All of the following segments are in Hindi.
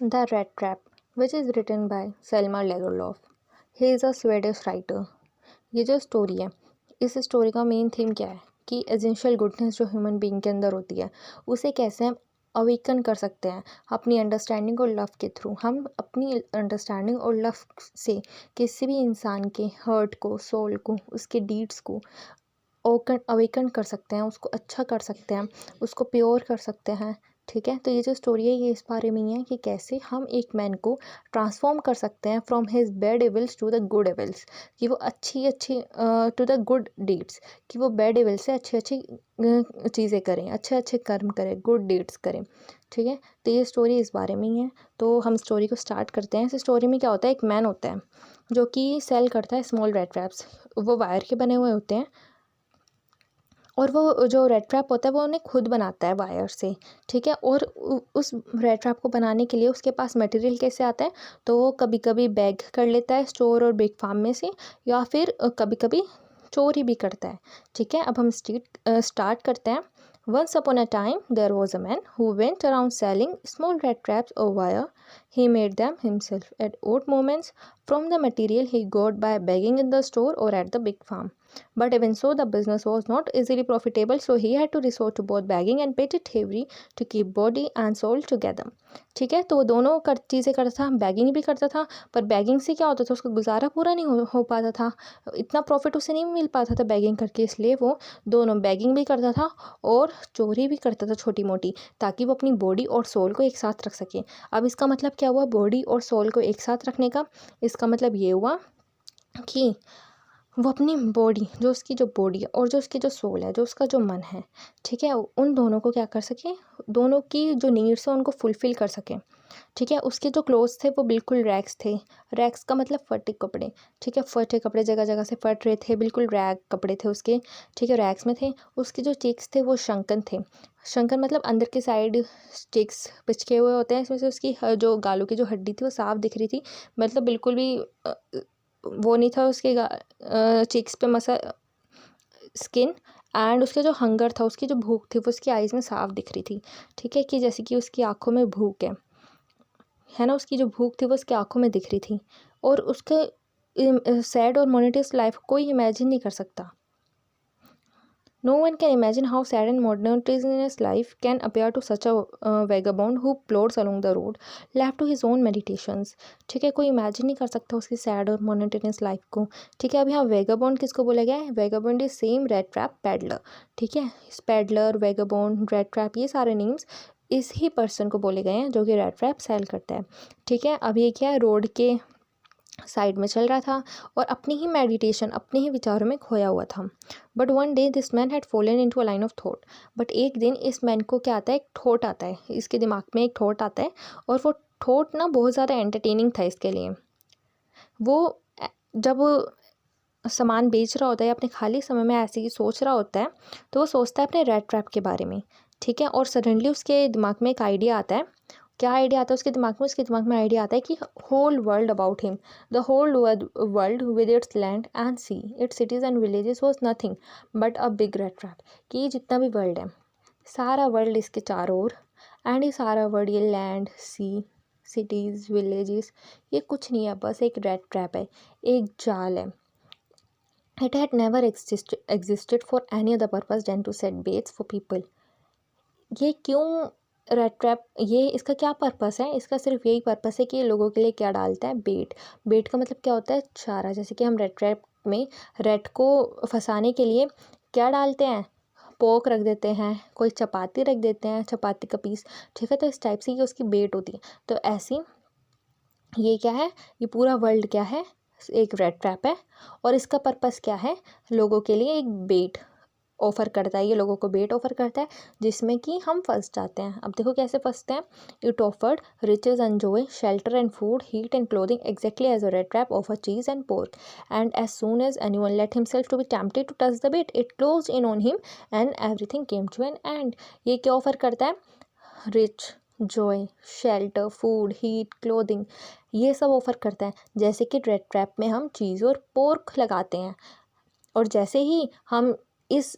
The Rat Trap, which is written by Selma Lagerlöf. He is a Swedish writer. ये जो स्टोरी है, इस स्टोरी का मेन थीम क्या है कि एसेंशियल गुडनेस जो ह्यूमन बीइंग के अंदर होती है उसे कैसे हम अवेकन कर सकते हैं अपनी अंडरस्टैंडिंग और लव के थ्रू। हम अपनी अंडरस्टैंडिंग और लव से किसी भी इंसान के हर्ट को, सोल को, उसके डीड्स को अवेकन कर सकते हैं, उसको अच्छा कर सकते हैं, उसको प्योर कर सकते हैं। ठीक है, तो ये जो स्टोरी है ये इस बारे में ही है कि कैसे हम एक मैन को ट्रांसफॉर्म कर सकते हैं from his bad evils to the good evils, कि वो अच्छी अच्छी टू द गुड डीड्स, कि वो बैड एविल से अच्छी अच्छी चीज़ें करें, अच्छे अच्छे कर्म करें, गुड डीड्स करें। ठीक है, तो ये स्टोरी इस बारे में ही है। तो हम स्टोरी को स्टार्ट करते हैं। इस स्टोरी में क्या होता है, एक मैन होता है जो कि सेल करता है स्मॉल रेड ट्रैप्स। वो वायर के बने हुए होते हैं और वो जो रेड ट्रैप होता है वो उन्हें खुद बनाता है वायर से। ठीक है, और उस रेड ट्रैप को बनाने के लिए उसके पास मटेरियल कैसे आता है, तो वो कभी कभी बैग कर लेता है स्टोर और बिग फार्म में से, या फिर कभी कभी चोरी भी करता है। ठीक है, अब हम स्टार्ट करते हैं। Once upon a time there was a man who went around selling small rat traps और wire. He made them himself at odd moments from the material he got by begging in the store or at the big farm. But even so, the business was not easily profitable, so he had to resort to both begging and petty thievery to keep body and soul together. ठीक है, तो वो दोनों चीज़ें करता था, बैगिंग भी करता था, पर बैगिंग से क्या होता था, उसका गुजारा पूरा नहीं हो पाता था, इतना प्रॉफिट उसे नहीं मिल पाता था बैगिंग करके, इसलिए वो दोनों बैगिंग भी करता था और चोरी भी करता था छोटी मोटी, ताकि वो अपनी बॉडी और सोल को एक साथ रख सके। अब इसका मतलब क्या हुआ, बॉडी और सोल को एक साथ रखने का? इसका मतलब ये हुआ कि वो अपनी बॉडी, जो उसकी जो बॉडी है और जो उसकी जो सोल है, जो उसका जो मन है, ठीक है, उन दोनों को क्या कर सके, दोनों की जो नीड्स है उनको फुलफ़िल कर सके। ठीक है, उसके जो क्लोथ्स थे वो बिल्कुल रैग्स थे। रैग्स का मतलब फटे कपड़े। ठीक है, फटे कपड़े जगह जगह से फट रहे थे, बिल्कुल रैग कपड़े थे उसके। ठीक है, रैग्स में थे। उसके जो चेक्स थे वो शंकन थे। शंकन मतलब अंदर के साइड चेक्स पिचके हुए होते हैं, इसमें से उसकी जो गालों की जो हड्डी थी वो साफ दिख रही थी, मतलब बिल्कुल भी वो नहीं था उसके चेक्स पे मसा स्किन। एंड उसका जो हंगर था, उसकी जो भूख थी वो उसकी आइज़ में साफ दिख रही थी। ठीक है, कि जैसे कि उसकी आंखों में भूख है ना, उसकी जो भूख थी वो उसकी आंखों में दिख रही थी। और उसके सैड और मोनेटस लाइफ कोई इमेजिन नहीं कर सकता। No one can imagine how sad and monotonous life can appear to such a vagabond who plods along the road, left to his own meditations. ठीक है, कोई इमेजिन नहीं कर सकता उसकी सैड और मोनोटोनस लाइफ को। ठीक है, अब यहाँ वेगाबॉन्ड किसको बोला गया है? Vagabond is same red trap peddler. ठीक है, पैडलर, वेगाबॉन्ड, रेड ट्रैप, ये सारे नेम्स इस ही पर्सन को बोले गए हैं जो कि रेड ट्रैप सेल करता है। ठीक है, अब ये क्या है, रोड के साइड में चल रहा था और अपनी ही मेडिटेशन, अपने ही विचारों में खोया हुआ था। But one day this man had fallen into a line of thought. But एक दिन इस मैन को क्या आता है, एक थॉट आता है, इसके दिमाग में एक थॉट आता है, और वो थॉट ना बहुत ज़्यादा एंटरटेनिंग था इसके लिए। वो जब सामान बेच रहा होता है या अपने खाली समय में ऐसे ही सोच रहा होता है, तो वो सोचता है अपने रेड ट्रैप के बारे में। ठीक है, और सडनली उसके दिमाग में एक आइडिया आता है। क्या आइडिया आता है उसके दिमाग में? उसके दिमाग में आइडिया आता है कि whole world about him, the whole world with its land and sea, its cities and villages was nothing but a big rat trap. कि ये जितना भी वर्ल्ड है, सारा वर्ल्ड इसके चारों ओर, एंड ये सारा वर्ल्ड, ये लैंड, सी, सिटीज़, विलेजेस, ये कुछ नहीं है, बस एक रेड ट्रैप है, एक जाल है। It had never existed for any other purpose than to set baits for people. ये क्यों रेड ट्रैप, ये इसका क्या पर्पस है? इसका सिर्फ यही पर्पस है कि ये लोगों के लिए क्या डालता है, बेट। बेट का मतलब क्या होता है? चारा। जैसे कि हम रेड ट्रैप में रेड को फंसाने के लिए क्या डालते हैं, पोक रख देते हैं, कोई चपाती रख देते हैं, चपाती का पीस। ठीक है, तो इस टाइप से ये उसकी बेट होती है। तो ऐसी ये क्या है, ये पूरा वर्ल्ड क्या है, एक रेड ट्रैप है, और इसका पर्पस क्या है, लोगों के लिए एक बेट ऑफ़र करता है। ये लोगों को बेट ऑफ़र करता है जिसमें कि हम फंस जाते हैं। अब देखो कैसे फंसते हैं। It offered riches and joy, shelter and food, heat and clothing, exactly as a rat trap offer cheese and pork, and as soon as anyone let himself to be tempted to touch the bait it closed in on him and everything came to an end. ये क्या ऑफर करता है? Rich, joy, shelter, food, heat, clothing, ये सब ऑफ़र करता है। जैसे कि रेड ट्रैप में हम चीज़ और पोर्क लगाते हैं, और जैसे ही हम इस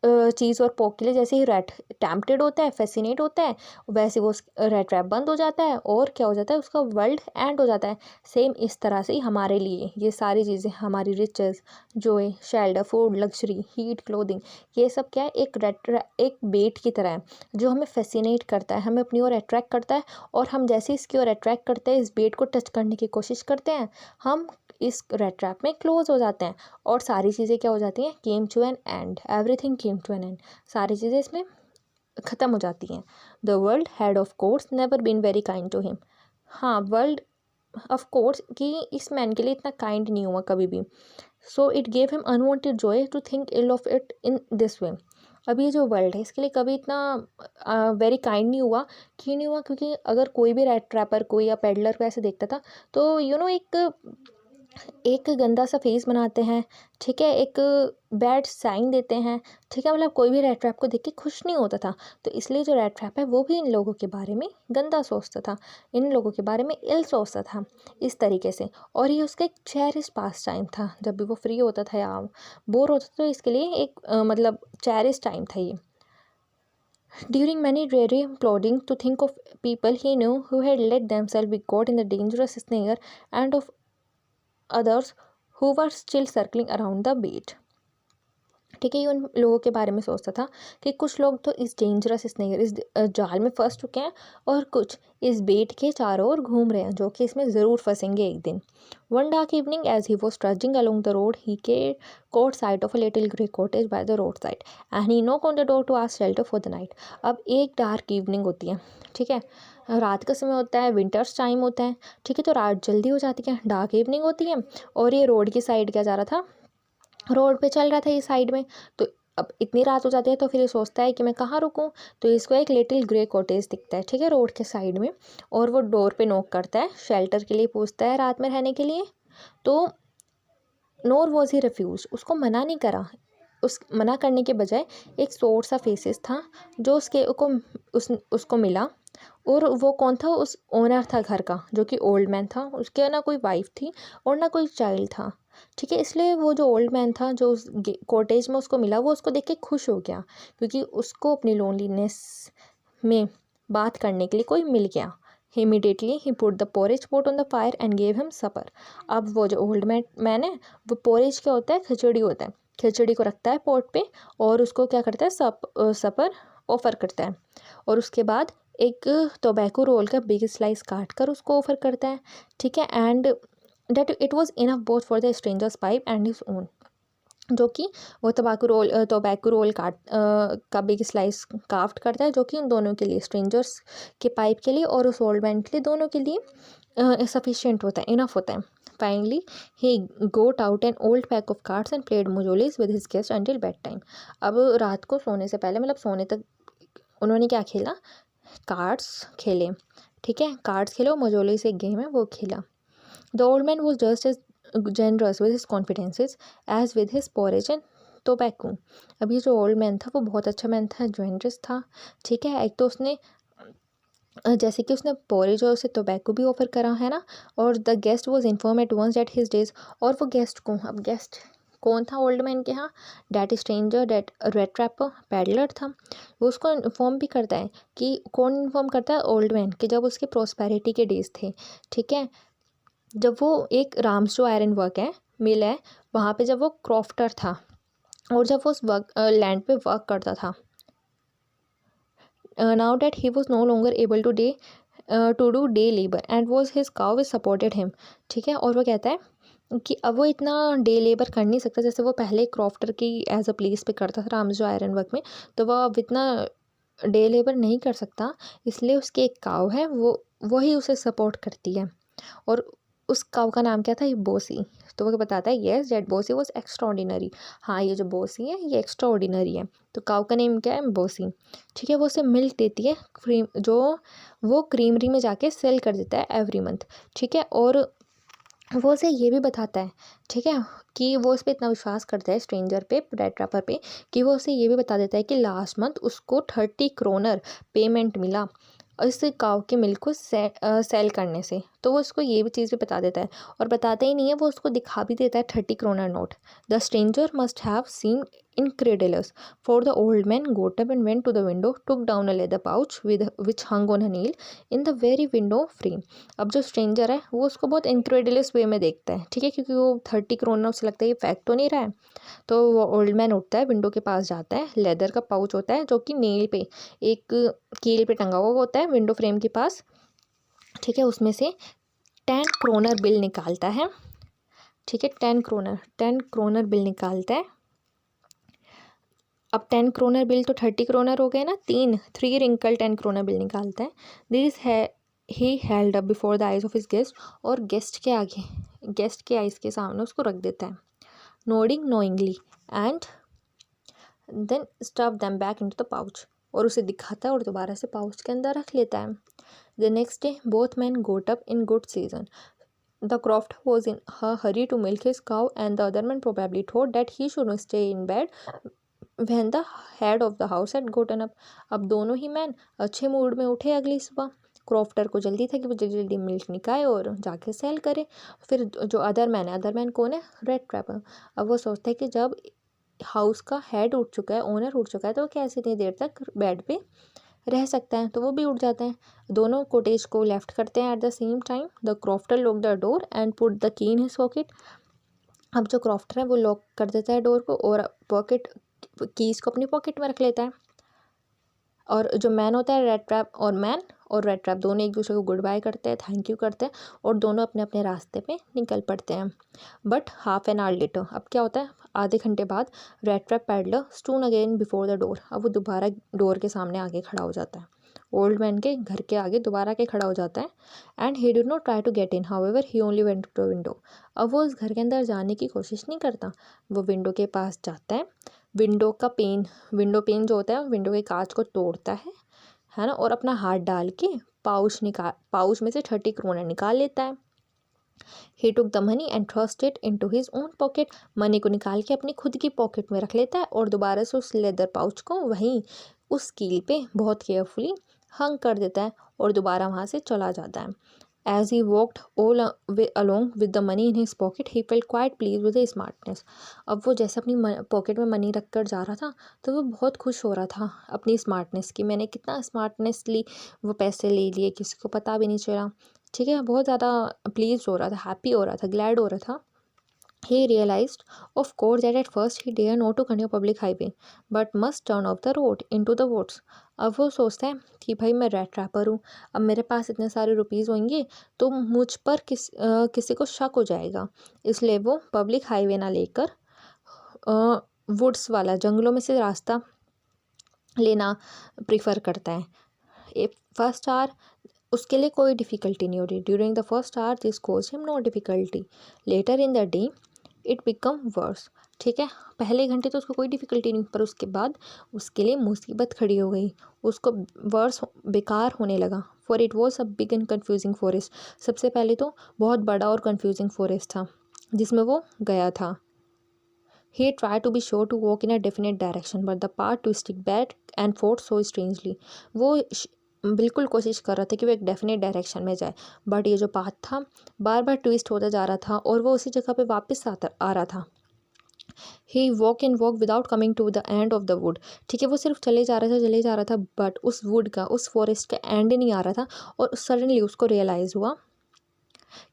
चीज़ और पोक के लिए जैसे ही रैट टेम्पटेड होता है, फैसिनेट होता है, वैसे वो रैट ट्रैप बंद हो जाता है और क्या हो जाता है, उसका वर्ल्ड एंड हो जाता है। सेम इस तरह से ही हमारे लिए ये सारी चीज़ें, हमारी riches, joy, shelter, food, luxury, heat, clothing, ये सब क्या है, एक बेट की तरह है जो हमें फैसिनेट करता है, हमें अपनी ओर अट्रैक्ट करता है। और हम जैसे इसकी ओर अट्रैक्ट करते हैं, इस बेट को टच करने की कोशिश करते हैं, हम इस रेड ट्रैप में क्लोज हो जाते हैं और सारी चीज़ें क्या हो जाती हैं, came to an end, everything came to an end, सारी चीज़ें इसमें ख़त्म हो जाती हैं। The world had of course never been very kind to him. हाँ, वर्ल्ड ऑफ कोर्स कि इस मैन के लिए इतना काइंड नहीं हुआ कभी भी। So it gave him unwanted joy to think ill of it in this way. अब ये जो वर्ल्ड है इसके लिए कभी इतना वेरी काइंड नहीं हुआ। क्यों नहीं हुआ? क्योंकि अगर कोई भी रेड ट्रैपर को या पेडलर को ऐसे देखता था तो एक गंदा सा फेस बनाते हैं, ठीक है, एक बैड साइन देते हैं, ठीक है, मतलब कोई भी रेड ट्रैप को देख के खुश नहीं होता था। तो इसलिए जो रेड ट्रैप है वो भी इन लोगों के बारे में गंदा सोचता था, इन लोगों के बारे में इल सोचता था इस तरीके से। और ये उसका एक चेरिश पास टाइम था, जब भी वो फ्री होता था या बोर होता था तो इसके लिए एक मतलब चेरिश टाइम था ये। During many dreary plodding to think of people he knew who had let themselves be caught in the dangerous snare, and of others who were still circling around the bait. ठीक है, ये उन लोगों के बारे में सोचता था कि कुछ लोग तो इस डेंजरस स्नेयर, इस जाल में फंस चुके हैं और कुछ इस बेट के चारों ओर घूम रहे हैं जो कि इसमें ज़रूर फंसेंगे एक दिन। One dark evening as he was trudging along the road he caught sight of a little grey cottage by the roadside and he knocked on the door to ask shelter for the night. अब एक डार्क इवनिंग होती है, ठीक है, रात का समय होता है, विंटर्स टाइम होता है, ठीक है, तो रात जल्दी हो जाती है, डार्क इवनिंग होती है और ये रोड की साइड क्या जा रहा था, रोड पे चल रहा था ये साइड में। तो अब इतनी रात हो जाती है तो फिर ये सोचता है कि मैं कहाँ रुकूं, तो इसको एक लिटिल ग्रे कॉटेज दिखता है, ठीक है, रोड के साइड में। और वो डोर पे नॉक करता है, शेल्टर के लिए पूछता है रात में रहने के लिए। तो नोर वॉज ही रिफ्यूज, उसको मना नहीं करा, उस मना करने के बजाय एक शॉर्ट सा फेसेस था जो उसको मिला। और वो कौन था, उस ओनर था घर का जो कि ओल्ड मैन था, उसके ना कोई वाइफ थी और ना कोई चाइल्ड था, ठीक है। इसलिए वो जो ओल्ड मैन था जो उस कॉटेज में उसको मिला, वो उसको देख के खुश हो गया क्योंकि उसको अपनी लोनलीनेस में बात करने के लिए कोई मिल गया। Immediately he put the porridge pot on the fire and gave him supper. अब वो जो ओल्ड मैन है, वो पोरेज क्या होता है, खिचड़ी होता है, खिचड़ी को रखता है पॉट पे और उसको क्या करता है, सपर ऑफर करता है। और उसके बाद एक टोबैको रोल का बिग स्लाइस काट कर उसको ऑफर करता है, ठीक है। And that it was enough both for the strangers pipe and his own, जो कि वो टोबैको रोल का बिग स्लाइस काफ्ट करता है जो कि उन दोनों के लिए, स्ट्रेंजर्स के पाइप के लिए और उस ओल्ड मैन के लिए, दोनों के लिए सफिशिएंट होता है, इनफ होता है। Finally he got out an old pack of cards and played mjolis with his guest until bedtime. अब रात को सोने से पहले, मतलब सोने तक उन्होंने क्या खेला, कार्ड्स खेले, ठीक है, कार्ड्स खेले और मोजोली से एक गेम है वो खेला। The old man was just as generous with his confidences as with his porridge and tobacco। अब ये जो ओल्ड मैन था वो बहुत अच्छा मैन था, जेनरस था, ठीक है। एक तो उसने जैसे कि उसने पोरेज और उसे टोबैको भी ऑफर करा है ना। और the guest was inform at once that his days, और वो गेस्ट को, अब गेस्ट कौन था ओल्ड मैन के यहाँ, that stranger, that red trapper, peddler था। वो उसको इन्फॉर्म भी करता है कि कौन इन्फॉर्म करता है, ओल्ड मैन, कि जब उसके प्रॉस्पेरिटी के डेज थे, ठीक है, जब वो एक राम्स जो आयरन वर्क है मिल है वहाँ पे जब वो क्रॉफ्टर था और जब वो उस लैंड पे वर्क करता था। Now that he was no longer able to do day labour and was his cow supported him, ठीक है। और वो कहता है कि अब वो इतना डे लेबर कर नहीं सकता जैसे वो पहले क्रॉफ्टर की एज अ प्लेस पे करता था राम्स जो आयरन वर्क में, तो वह अब इतना डे लेबर नहीं कर सकता, इसलिए उसकी एक काउ है, वही उसे सपोर्ट करती है। और उस काऊ का नाम क्या था, ये बोसी। तो वो बताता है येस दैट बोसी वॉज एक्स्ट्राऑर्डिनरी, हाँ ये जो बोसी है ये एक्स्ट्राऑर्डिनरी है। तो काऊ का नेम क्या है, बोसी, ठीक है। वो उसे मिल्क देती है, क्रीम, जो वो क्रीमरी में जाके सेल कर देता है एवरी मंथ, ठीक है। और वो उसे ये भी बताता है, ठीक है, कि वो उस पर इतना विश्वास करता है स्ट्रेंजर पे, रेड ट्रैपर पे, कि वो उसे ये भी बता देता है कि लास्ट मंथ उसको 30 क्रोनर पेमेंट मिला इस काऊ के मिल्क को सेल करने से। तो वो उसको ये भी चीज़ भी बता देता है, और बताता ही नहीं है, वो उसको दिखा भी देता है 30 kroner note. The stranger must have seen incredulous. For the old man got up and went to the window, took down a leather pouch which hung on a nail in the very window frame. अब जो स्ट्रेंजर है वो उसको बहुत incredulous वे में देखता है, ठीक है, क्योंकि वो 30 करोड़ उसे लगता है ये फैक्ट तो नहीं रहा है। तो वो ओल्ड मैन उठता है, विंडो के पास जाता है, लेदर का पाउच होता है जो कि नेल पे एक कील पे टंगा हुआ होता है विंडो फ्रेम के पास, ठीक है, उसमें से 10 क्रोनर बिल निकालता है, ठीक है, 10 क्रोनर बिल निकालता है। अब 10 क्रोनर बिल तो 30 क्रोनर हो गए ना, 3 रिंकल 10 क्रोनर बिल निकालता है। दिस है he held up before the eyes of his guest, और गेस्ट के आइज के सामने उसको रख देता है, nodding knowingly and then stuff them back into the pouch, और उसे दिखाता है और दोबारा से पाउच के अंदर रख लेता है। The next day both man goat up in good season. The croft was in a hurry to milk his cow, and the other man probably thought that he should stay in bed when the head of the house had gotten up. अब दोनों ही मैन अच्छे मूड में उठे अगली सुबह। क्रॉफ्टर को जल्दी था कि वो जल्दी जल्दी मिल्क निकाले और जाके सेल करे। फिर जो अदर मैन कौन है? Red trapper. अब वो सोचता है कि जब हाउस का हेड उठ चुका है, ओनर उठ चुका है, तो वो कैसे इतनी देर तक बेड पे रह सकता है, तो वो भी उठ जाते हैं। दोनों कोटेज को लेफ्ट करते हैं at the same time. The crofter lock the door and put the key in his pocket. अब जो क्रॉफ्टर है वो लॉक कर देता है डोर को और कीज को अपनी पॉकेट में रख लेता है। और जो मैन होता है, रेड ट्रैप दोनों एक दूसरे को गुड बाय करते हैं, थैंक यू करते हैं, और दोनों अपने अपने रास्ते पे निकल पड़ते हैं। But half an hour later, अब क्या होता है, आधे घंटे बाद rat trap peddler stood again before the door. अब वो दोबारा डोर के सामने आगे खड़ा हो जाता है, ओल्ड मैन के घर के आगे दोबारा के खड़ा हो जाता है। And he did not try to get in, however he only went to the window. अब वो उस घर के अंदर जाने की कोशिश नहीं करता, वो विंडो के पास जाता है, विंडो पेन जो होता है विंडो के कांच को तोड़ता है ना, और अपना हाथ डाल के पाउच में से 30 क्रोनर निकाल लेता है। He took the money and thrust it into his own pocket, money को निकाल के अपनी खुद की पॉकेट में रख लेता है और दोबारा से उस लेदर पाउच को वहीं उस कील पे बहुत केयरफुली हंग कर देता है और दोबारा वहाँ से चला जाता है। As he walked all along with the money in his pocket, he felt quite pleased with his smartness. अब वो जैसे अपनी पॉकेट में मनी रख कर जा रहा था, तो वो बहुत खुश हो रहा था अपनी स्मार्टनेस की। मैंने कितना स्मार्टनेसली वो पैसे ले लिए, किसी को पता भी नहीं चला, ठीक है, बहुत ज़्यादा प्लीज हो रहा था, हैप्पी हो रहा था, ग्लैड हो रहा था। He realized, of course, that at first he dared not to continue public highway, but must turn off the road into the woods. अब वो सोचता है कि भाई मैं रेड ट्रैपर हूँ, अब मेरे पास इतने सारे रुपीज़ होंगे तो मुझ पर किसी को शक हो जाएगा, इसलिए वो पब्लिक हाईवे ना लेकर वुड्स वाला जंगलों में से रास्ता लेना प्रिफर करता है। फर्स्ट आवर उसके लिए कोई डिफ़िकल्टी नहीं हो रही। During the first hour this cause him no difficulty, later in the day it become worse, ठीक है, पहले घंटे तो उसको कोई डिफ़िकल्टी नहीं, पर उसके बाद उसके लिए मुसीबत खड़ी हो गई, उसको वर्स बेकार होने लगा। For it was a big and confusing forest, सबसे पहले तो बहुत बड़ा और कन्फ्यूजिंग फॉरेस्ट था जिसमें वो गया था। He tried to be sure to walk in a definite direction, but the path twisted back and forth so strangely. वो बिल्कुल कोशिश कर रहा था कि वो एक डेफिनेट डायरेक्शन में जाए, बट ये जो पाथ था बार बार ट्विस्ट होता जा रहा था और वो उसी जगह पे वापस आ रहा था। He walk without coming to the end of the wood, ठीक है, वो सिर्फ चले जा रहा था बट उस वुड का, उस फॉरेस्ट का एंड नहीं आ रहा था। और सडनली उसको रियलाइज़ हुआ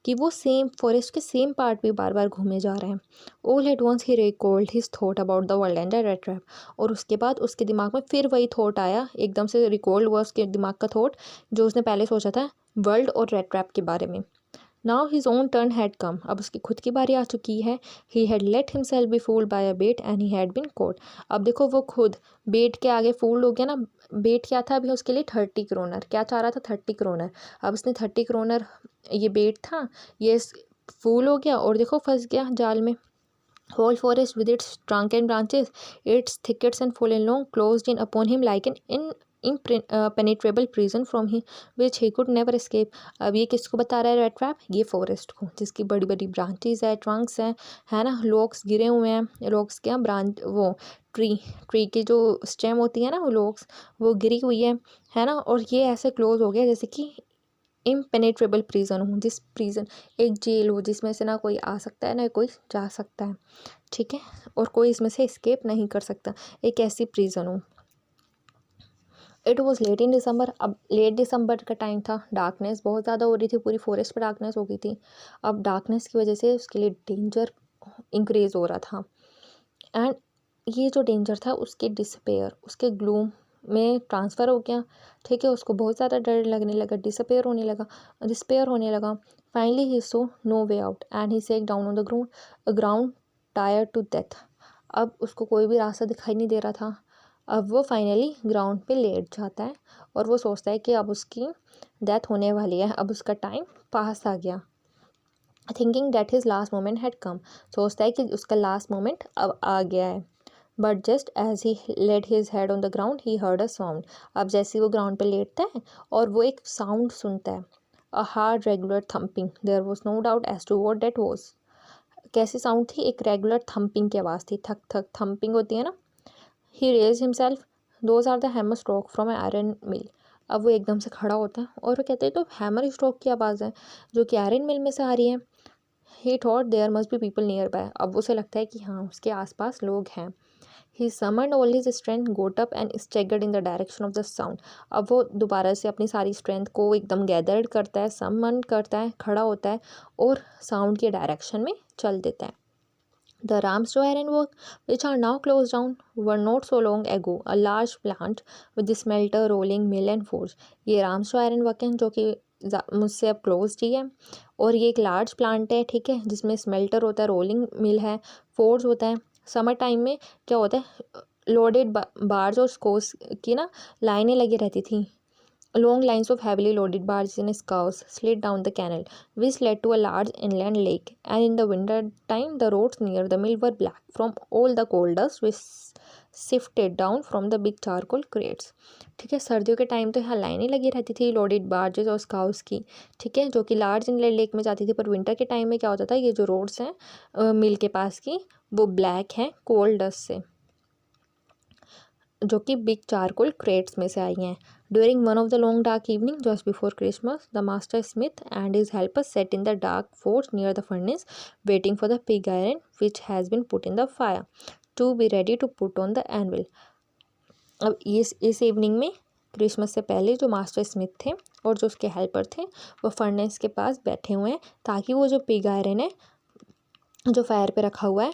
कि वो सेम फॉरेस्ट के सेम पार्ट पे बार बार घूमे जा रहे हैं। All at once he recalled his thought about the world and the rat trap, और उसके बाद उसके दिमाग में फिर वही थॉट आया, एकदम से रिकॉल्ड हुआ उसके दिमाग का थॉट जो उसने पहले सोचा था वर्ल्ड और रेड ट्रैप के बारे में। Now his own turn had come, अब उसकी खुद की बारी आ चुकी है। He had let himself be fooled by a bait and he had been caught. अब देखो वो खुद बेट के आगे फूल्ड हो गया ना। बेट क्या था अभी उसके लिए? 30 क्रोनर। क्या चाह रहा था? 30 क्रोनर। अब उसने 30 क्रोनर, ये बेट था, ये फूल हो गया और देखो फंस गया जाल में। Whole forest with its trunk and branches, its thickets and fallen long, closed in upon him like an impenetrable prison from which he could never escape. अब ये किसको बता रहा है रेड ट्रैप? ये फॉरेस्ट को, जिसकी बड़ी बड़ी ब्रांचेस है, ट्रंक्स हैं, है ना, लोग्स गिरे हुए हैं। लोग्स क्या, ब्रांच, वो ट्री की जो स्टेम होती है ना, वो लोग्स वो गिरी हुई है ना, और ये ऐसे क्लोज हो गया जैसे कि इम्पेनेट्रेबल प्रिजन हो, जिस प्रिजन एक जेल हो जिसमें से ना कोई आ सकता है ना कोई जा सकता है, ठीक है, और कोई इसमें से एस्केप नहीं कर सकता, एक ऐसी प्रिजन हो। इट वॉज लेट इन दिसंबर। अब लेट दिसंबर का टाइम था, डार्कनेस बहुत ज़्यादा हो रही थी, पूरी फॉरेस्ट पर डार्कनेस हो गई थी। अब डार्कनेस की वजह से उसके लिए डेंजर इंक्रीज हो रहा था, एंड ये जो डेंजर था उसके डिसअपेयर, उसके ग्लूम में ट्रांसफ़र हो गया, ठीक है। उसको बहुत ज़्यादा डर लगने लगा, डिस्पेयर होने लगा। Finally he saw no way out and he sank down on the ground tired to death. अब उसको कोई भी रास्ता दिखाई नहीं दे रहा था। अब वो फाइनली ग्राउंड पे लेट जाता है और वो सोचता है कि अब उसकी डेथ होने वाली है, अब उसका टाइम पास आ गया। Thinking that his last moment had come, सोचता है कि उसका लास्ट मोमेंट अब आ गया है। But just as he laid his head on the ground he heard a sound. अब जैसे ही वो ग्राउंड पे लेटता है और वो एक साउंड सुनता है, a hard regular thumping. There was no doubt as to what that was. कैसी साउंड थी? एक रेगुलर थम्पिंग की आवाज़ थी, थक थक थम्पिंग होती है ना। He raise himself, those are the hammer stroke from iron mill. अब वो एकदम से खड़ा होता है और वो कहते हैं तो हैमर स्ट्रोक की आवाज़ है जो कि आयरन मिल में से आ रही है। He thought there must be people near by. अब उसे लगता है कि हाँ उसके आसपास लोग हैं। He summoned all his strength, got up and staggered in the direction of the sound. अब वो दोबारा से अपनी सारी स्ट्रेंथ को एकदम गैदर्ड करता है, समन करता है, खड़ा होता है और साउंड के डायरेक्शन में चल देता है। The Ramsdow iron work, which are now closed down, were not so long ago a large plant with the smelter, rolling mill and forge. ये रामस्टो आयरन वर्क है जो कि मुझसे अब क्लोज ही है, और ये एक लार्ज प्लांट है, ठीक है, जिसमें स्मेल्टर होता है, रोलिंग मिल है, फोर्ज होता है। समर टाइम में क्या होता है, लोडेड बार्ज और स्कोर्स की ना लाइनें लगी रहती थी। Long lines of heavily loaded barges in scows slid down the canal, which led to a large inland lake. And in the winter time, the roads near the mill were black from all the coal dust which sifted down from the big charcoal crates. ठीक है, सर्दियों के टाइम तो यहाँ लाइनें लगी रहती थी लोडेड बार्जेस और स्काउस की, ठीक है, जो कि लार्ज इनलैंड लेक में जाती थी। पर विंटर के टाइम में क्या होता था, ये जो रोड्स हैं मिल के पास की वो ब्लैक हैं कोल डस्ट से, जो कि बिग चारकोल क्रेट्स में से आई हैं। During one of the long dark evening just before Christmas, the master smith and his helpers sat in the dark forge near the furnace waiting for the pig iron which has been put in the fire to be ready to put on the anvil. अब इस इवनिंग में क्रिसमस से पहले जो मास्टर स्मिथ थे और जो उसके हेल्पर थे वो फर्नेस के पास बैठे हुए हैं ताकि वो जो पिग आयरन है जो फायर पे रखा हुआ है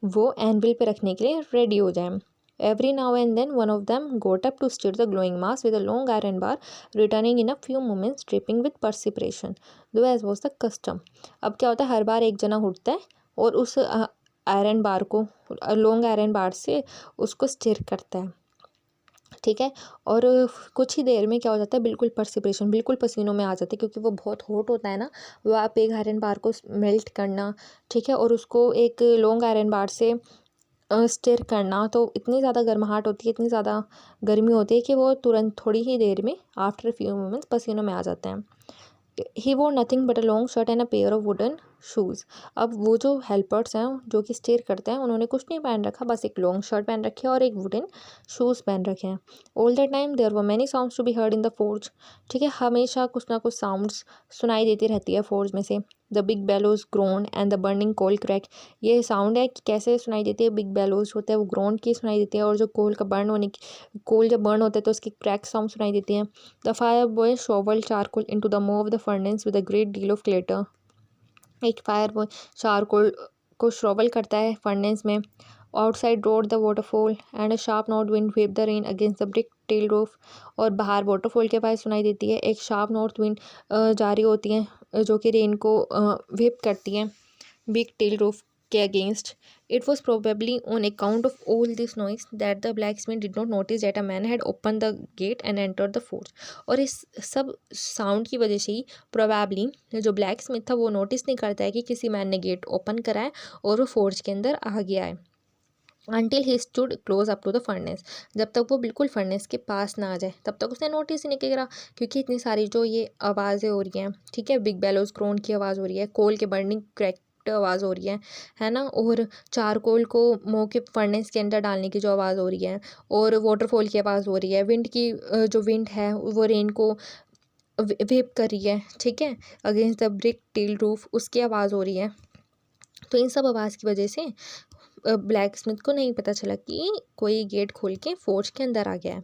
वो एनविल पे रखने के लिए रेडी हो जाए। Every now and then one of them got up to stir the glowing mass with a long iron bar, returning in a few moments dripping with perspiration, though as was the custom. अब क्या होता है, हर बार एक जना उठता है और उस आयरन बार को, लॉन्ग आयरन बार से उसको स्टिर करता है, ठीक है, और कुछ ही देर में क्या हो जाता है, बिल्कुल परसिपरेशन, बिल्कुल पसीनों में आ जाते हैं क्योंकि वो बहुत हॉट होता है ना। वो आप एक आयरन बार को मेल्ट करना, ठीक है, और उसको एक लॉन्ग आयरन बार से स्टिर करना, तो इतनी ज़्यादा गर्माहट होती है, इतनी ज़्यादा गर्मी होती है कि वो तुरंत थोड़ी ही देर में आफ्टर फ्यू मोमेंट्स पसीनों में आ जाते हैं। ही वोर nothing but a long shirt and a pair of wooden shoes. अब वो जो हेल्पर्स हैं जो कि स्टेयर करते हैं उन्होंने कुछ नहीं पहन रखा, बस एक लॉन्ग शर्ट पहन रखी है और एक वुडन शूज़ पहन रखे हैं। All the time there were many sounds to be heard in the forge, ठीक है, हमेशा कुछ ना कुछ साउंड्स सुनाई देती रहती है फोर्ज में से। The big bellows groan and the burning coal crack. ये साउंड है कि कैसे सुनाई देती है, बिग बेलोज होता है वो ग्रोन की सुनाई देती है, और जो कोल का बर्न होने की, कोल जब बर्न होता है तो उसकी क्रैक साउंड सुनाई देती है। The fire boy shovel charcoal into the maw of the furnace with a great deal of clatter. एक फायर बॉय चारकोल को श्रोवल करता है फर्नेस में। Outside roared the waterfall and a sharp north wind wave the rain against the brick tile roof. और बाहर वाटरफॉल के पास सुनाई देती है एक शार्प नॉर्थ विंड जारी होती है जो कि रेन को वेव करती है बिग टेल रूफ के against. It was probably on account of all this noise that the blacksmith did not notice that a man had open the gate and enter the forge. और इस सब साउंड की वजह से ही प्रोबेबली जो ब्लैक स्मिथ था वो नोटिस नहीं करता है कि किसी मैन ने गेट ओपन करा है और वो फोर्ज के अंदर आ गया है। Until he stood close up to the furnace, जब तक वो बिल्कुल फर्नेस के पास ना आ जाए तब तक उसने नोटिस ही नहीं करा, क्योंकि इतनी सारी जो ये आवाज़ें हो रही हैं, ठीक है, बिग बेलोज ग्रोन की आवाज़ हो रही है, कोल के बर्निंग क्रैक आवाज़ हो रही है ना, और चारकोल को मुँह के फर्नेस के अंदर डालने की जो आवाज़ हो रही है, और वाटरफॉल की आवाज़ हो रही है, विंड की जो विंड है वो रेन को वेप कर रही है, ठीक है, against the brick till roof, उसकी आवाज़ हो रही है। तो इन सब आवाज़ की वजह से ब्लैक स्मिथ को नहीं पता चला कि कोई गेट खोल के फोर्ज के अंदर आ गया है।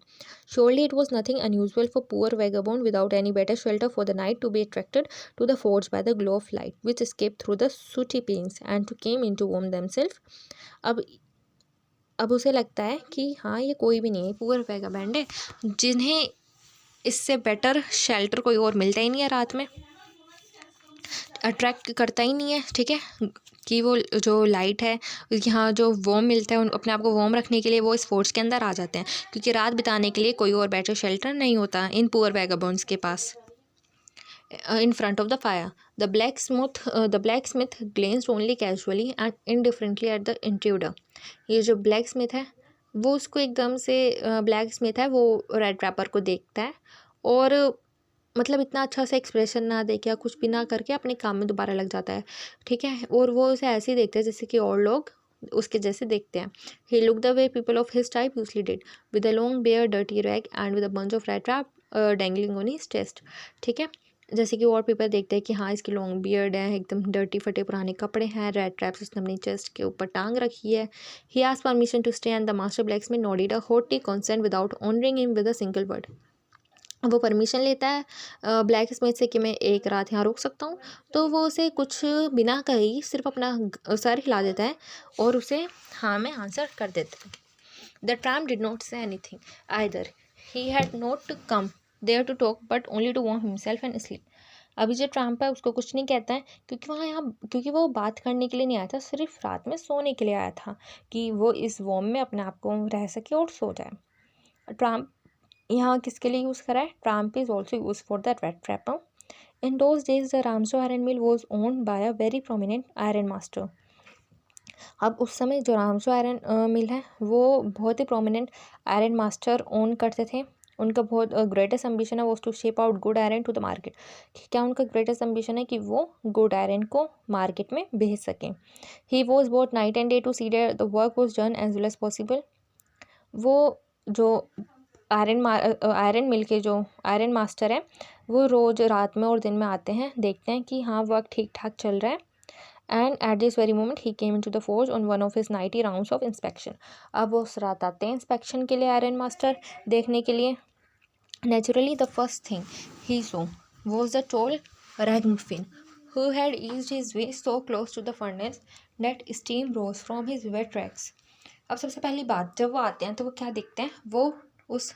Surely it was nothing unusual for poor vagabond without any better shelter for the night to be attracted to the forge by the glow of light which escaped through the sooty panes and to came in to warm themselves। अब उसे लगता है कि हाँ, ये कोई भी नहीं है, पुअर वेगाबैंड है, जिन्हें इससे बेटर शेल्टर कोई और मिलता ही नहीं है, रात में अट्रैक्ट करता ही नहीं है, ठीक है, कि वो जो लाइट है यहाँ जो वार्म मिलता है, उन अपने आप को वार्म रखने के लिए वो इस फोर्स के अंदर आ जाते हैं, क्योंकि रात बिताने के लिए कोई और बेटर शेल्टर नहीं होता इन पुअर वैगाबॉन्ड्स के पास। In front of the fire, the blacksmith glanced only casually and indifferently at the intruder। ये जो ब्लैक स्मिथ है वो उसको एकदम से ब्लैक स्मिथ है वो रेड ट्रैपर को देखता है और मतलब इतना अच्छा सा एक्सप्रेशन ना दे क्या कुछ भी ना करके अपने काम में दोबारा लग जाता है, ठीक है, और वो उसे ऐसे ही देखते हैं जैसे कि और लोग उसके जैसे देखते हैं। He look the way people of his type usually did with a long beard dirty rag and with a bunch of rat trap dangling on his chest, ठीक है, जैसे कि और पीपल देखते हैं कि हाँ इसकी लॉन्ग बियर्ड है, एकदम डर्टी फटे पुराने कपड़े हैं, रेड ट्रैप्स उसने अपनी चेस्ट के ऊपर टांग रखी है। He asked permission to stay and the master blacksmith nodded a haughty consent without honouring him with a single word. वो परमिशन लेता है ब्लैक स्मिथ से कि मैं एक रात यहाँ रुक सकता हूँ, तो वो उसे कुछ बिना कहे ही सिर्फ अपना सर हिला देता है और उसे हाँ में आंसर कर देता है। The tramp did not say anything either, he had not come there to talk but only to warm himself and sleep. अभी जो ट्रैम्प है उसको कुछ नहीं कहता है क्योंकि वो बात करने के लिए नहीं आया था, सिर्फ रात में सोने के लिए आया था कि वो इस वॉर्म में अपने आप को रह सके और सो जाए। ट्रैम्प यहाँ किसके लिए यूज़ करा है? Tramp is also use for the rat trapper. In those days the Ramsjo iron mill was owned by a very prominent iron master. अब उस समय जो रामसो आयरन मिल है वो बहुत ही प्रोमिनेंट आयरन मास्टर ओन करते थे। उनका बहुत ग्रेटेस्ट एम्बिशन है वो to shape out good iron to the market. क्या उनका ग्रेटेस्ट एम्बिशन है कि वो गुड आयरन को मार्केट में भेज सकें। He was both night and day to see that the work was done as well as possible. वो जो आयरन मिल के जो आयरन मास्टर है वो रोज़ रात में और दिन में आते हैं, देखते हैं कि हाँ वर्क ठीक ठाक चल रहा है। And at this very moment he came into the forge on one of his nightly rounds of inspection. अब वो उस रात आते हैं इंस्पेक्शन के लिए आयरन मास्टर देखने के लिए। Naturally the first thing he saw was the tall ragamuffin who had eased his way so close to the furnace that steam rose from his wet rags। अब सबसे पहली बात जब वो आते हैं तो वो क्या देखते हैं, वो उस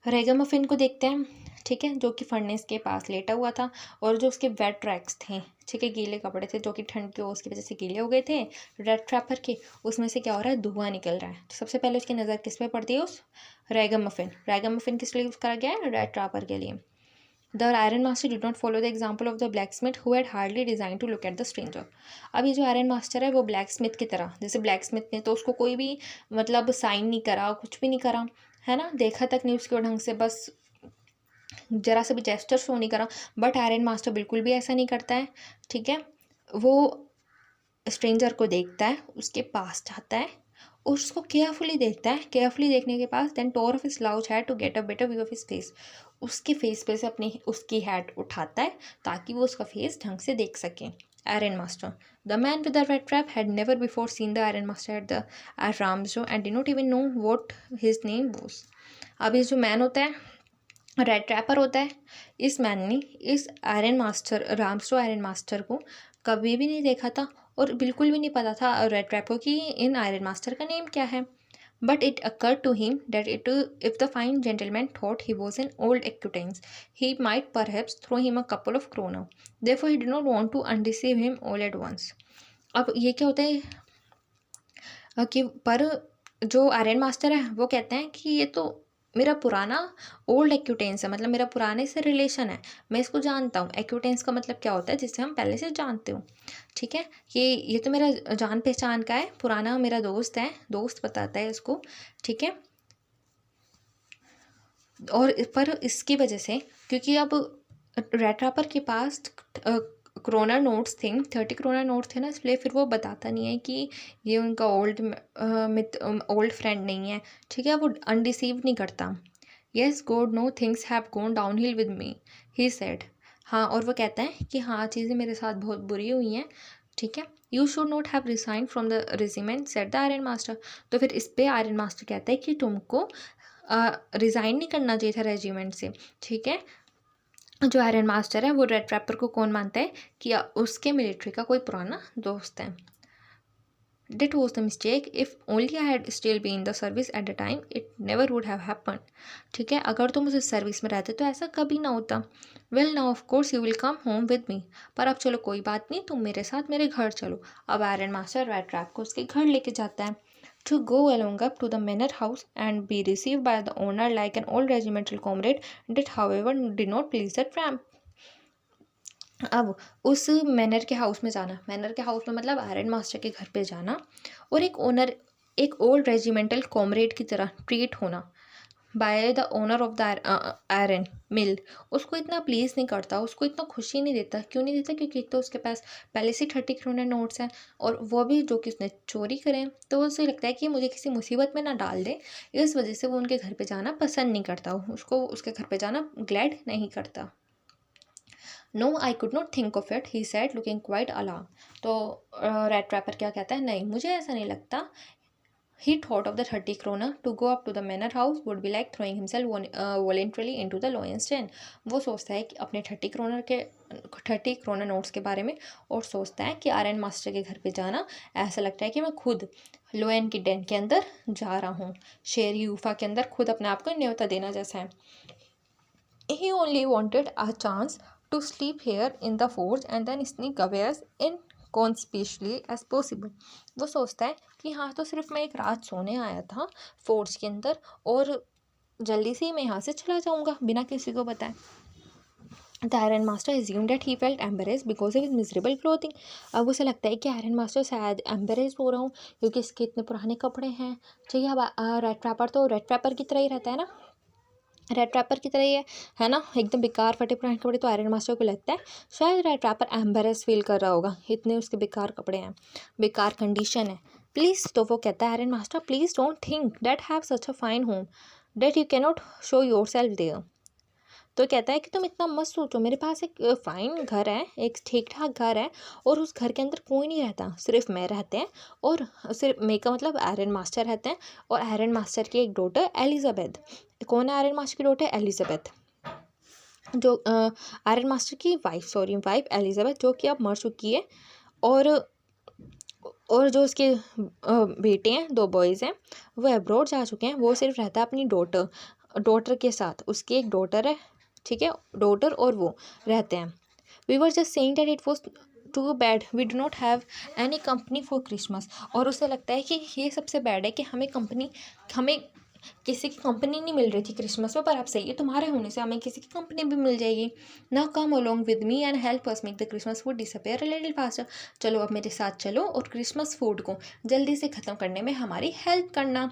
रेगामुफिन को देखते हैं, ठीक है, जो कि फर्नेस के पास लेटा हुआ था और जो उसके वेट ट्रैक्स थे, ठीक है, गीले कपड़े थे जो कि ठंड की उसकी वजह से गीले हो गए थे रेड ट्रैपर के, उसमें से क्या हो रहा है, धुआं निकल रहा है। तो सबसे पहले उसकी नज़र किस पे पड़ती है, उस रेगामुफिन किस लिए यूज़ करा गया है, रेड ट्रैपर के लिए। The iron master did not follow the example of the blacksmith who had hardly deigned to look at the stranger. अब ये जो आयरन मास्टर है वो ब्लैक स्मिथ की तरह, जैसे ब्लैक स्मिथ ने तो उसको कोई भी मतलब साइन नहीं करा, कुछ भी नहीं करा, है ना, देखा तक नहीं उसके ढंग से, बस जरा सा भी जेस्टर शो नहीं करा, बट आयरन मास्टर बिल्कुल भी ऐसा नहीं करता है, ठीक है, वो स्ट्रेंजर को देखता है, उसके पास जाता है और उसको केयरफुली देखता है, केयरफुली देखने के पास then tore off his slouch hat to get a better view of his face, उसके फेस पे से अपनी उसकी हैट उठाता है ताकि वो उसका फेस ढंग से देख सके। Iron master the man with the rat trap had never before seen the iron master at Ramsjo and did not even know what his name was. अब ये जो मैन होता है, रेड ट्रैपर होता है, इस मैन ने इस आयरन मास्टर रामस्टो आयरन मास्टर को कभी भी नहीं देखा था और बिल्कुल भी नहीं पता था रेड ट्रैपर की इन आयरन मास्टर का नेम क्या है। But it occurred to him that if the fine gentleman thought he was an old acquaintance he might perhaps throw him a couple of kronor, therefore he did not want to undeceive him all at once. अब ये क्या होता है कि पर जो आयरन मास्टर है वो कहते हैं कि ये तो मेरा पुराना ओल्ड एक्यूटेंस है, मतलब मेरा पुराने से रिलेशन है, मैं इसको जानता हूँ। एक्यूटेंस का मतलब क्या होता है, जिससे हम पहले से जानते हो, ठीक है, ये तो मेरा जान पहचान का है, पुराना मेरा दोस्त है, दोस्त बताता है इसको, ठीक है। और पर इसकी वजह से क्योंकि अब रेड ट्रैपर के पास क्रोना नोट्स थे, 30 क्रोना नोट्स थे ना, इसलिए फिर वो बताता नहीं है कि ये उनका ओल्ड फ्रेंड नहीं है, ठीक है, वो अनडिसीव नहीं करता। Yes God know things have gone downhill with me, he said. हाँ, और वो कहता है कि हाँ, चीज़ें मेरे साथ बहुत बुरी हुई हैं, ठीक है। You should not have resign from the regiment, said the iron master. तो फिर इस पे आयरन मास्टर कहता है कि तुमको रिज़ाइन नहीं करना चाहिए था रेजिमेंट से, ठीक है। जो आयरन मास्टर है वो रेड ट्रैपर को कौन मानता है कि उसके मिलिट्री का कोई पुराना दोस्त है। That was the mistake. If only I had still been in the service at the time, it never would have happened. ठीक है, अगर तुम उस सर्विस में रहते तो ऐसा कभी ना होता। Well now of course you will come home with me. पर अब चलो कोई बात नहीं, तुम मेरे साथ मेरे घर चलो। अब आयरन मास्टर रेड ट्रैप को उसके घर लेके जाता है। To go along up to the manor house and be received by the owner like an old regimental comrade, that however did not please the tramp. अब उस मैनर के हाउस में जाना, मैनर के हाउस में मतलब आयरन मास्टर के घर पे जाना, और एक ओल्ड रेजिमेंटल कॉमरेड की तरह ट्रीट होना by the owner of the iron mill, उसको इतना प्लीज़ नहीं करता, उसको इतना खुशी नहीं देता। क्यों नहीं देता? क्योंकि एक तो उसके पास पहले से 30 करोड़ नोट्स हैं, और वो भी जो कि उसने चोरी करें, तो उसे लगता है कि मुझे किसी मुसीबत में ना डाल दे, इस वजह से वो उनके घर पे जाना पसंद नहीं करता, उसको उसके घर पे जाना ग्लैड नहीं करता। No I could not think of it, he said looking quite alarm. तो रेड ट्रैपर क्या कहता है, नहीं मुझे ऐसा नहीं लगता। He thought of the 30 kroner to go up to the manor house would be like throwing himself voluntarily into the lion's den. वो सोचता है कि अपने 30 करोनर नोट्स के बारे में, और सोचता है कि आयरन मास्टर के घर पे जाना ऐसा लगता है कि मैं खुद लोयन की डेन के अंदर जा रहा हूँ, शेर की गुफा के अंदर खुद अपने आप को न्योता देना जैसा है। He only wanted a chance to sleep here in the forge and then sneak away as inconspicuously as possible. वो सोचता है कि हाँ, तो सिर्फ मैं एक रात सोने आया था फोर्ज के अंदर, और जल्दी से ही मैं यहाँ से चला जाऊँगा बिना किसी को बताए। The Iron Master assumed that he felt embarrassed because of his miserable clothing. अब उसे लगता है कि आयरन मास्टर शायद एम्बेरेस हो रहा हूँ क्योंकि इसके इतने पुराने कपड़े हैं। चाहिए अब रेड ट्रैपर तो रेड ट्रैपर की तरह ही रहता है ना, रेड ट्रैपर की तरह ही है ना, एकदम बेकार फटे पुराने कपड़े। तो आयरन मास्टर को लगता है शायद रेड ट्रैपर एम्बेरस फील कर रहा होगा, इतने उसके बेकार कपड़े हैं, बेकार कंडीशन है। प्लीज़, तो वो कहता है iron master please don't think that have such a fine home that you cannot show yourself there. तो कहता है कि तुम इतना मत सोचो, मेरे पास एक फ़ाइन घर है, एक ठीक ठाक घर है, और उस घर के अंदर कोई नहीं रहता, सिर्फ मैं रहते हैं, और सिर्फ मैं का मतलब आयरन मास्टर रहते हैं, और आयरन मास्टर की एक डॉटर एलिजाबेथ। कौन है आयरन मास्टर की डॉटर? एलिजाबेथ, जो आयरन मास्टर की वाइफ एलिजाबेथ, जो कि अब मर चुकी है। और जो उसके बेटे हैं, 2 बॉयज़ हैं, वो अब्रॉड जा चुके हैं। वो सिर्फ रहता है अपनी डॉटर के साथ, उसकी एक डॉटर है, ठीक है, डॉटर और वो रहते हैं। We were just saying that it was too bad we do not have any company for Christmas. और उसे लगता है कि ये सबसे बैड है कि हमें किसी की कंपनी नहीं मिल रही थी क्रिसमस में, पर अब सही है, तुम्हारे होने से हमें किसी की कंपनी भी मिल जाएगी। ना come along with me and help us make the Christmas food disappear a little faster. चलो अब मेरे साथ चलो और क्रिसमस फूड को जल्दी से ख़त्म करने में हमारी हेल्प करना।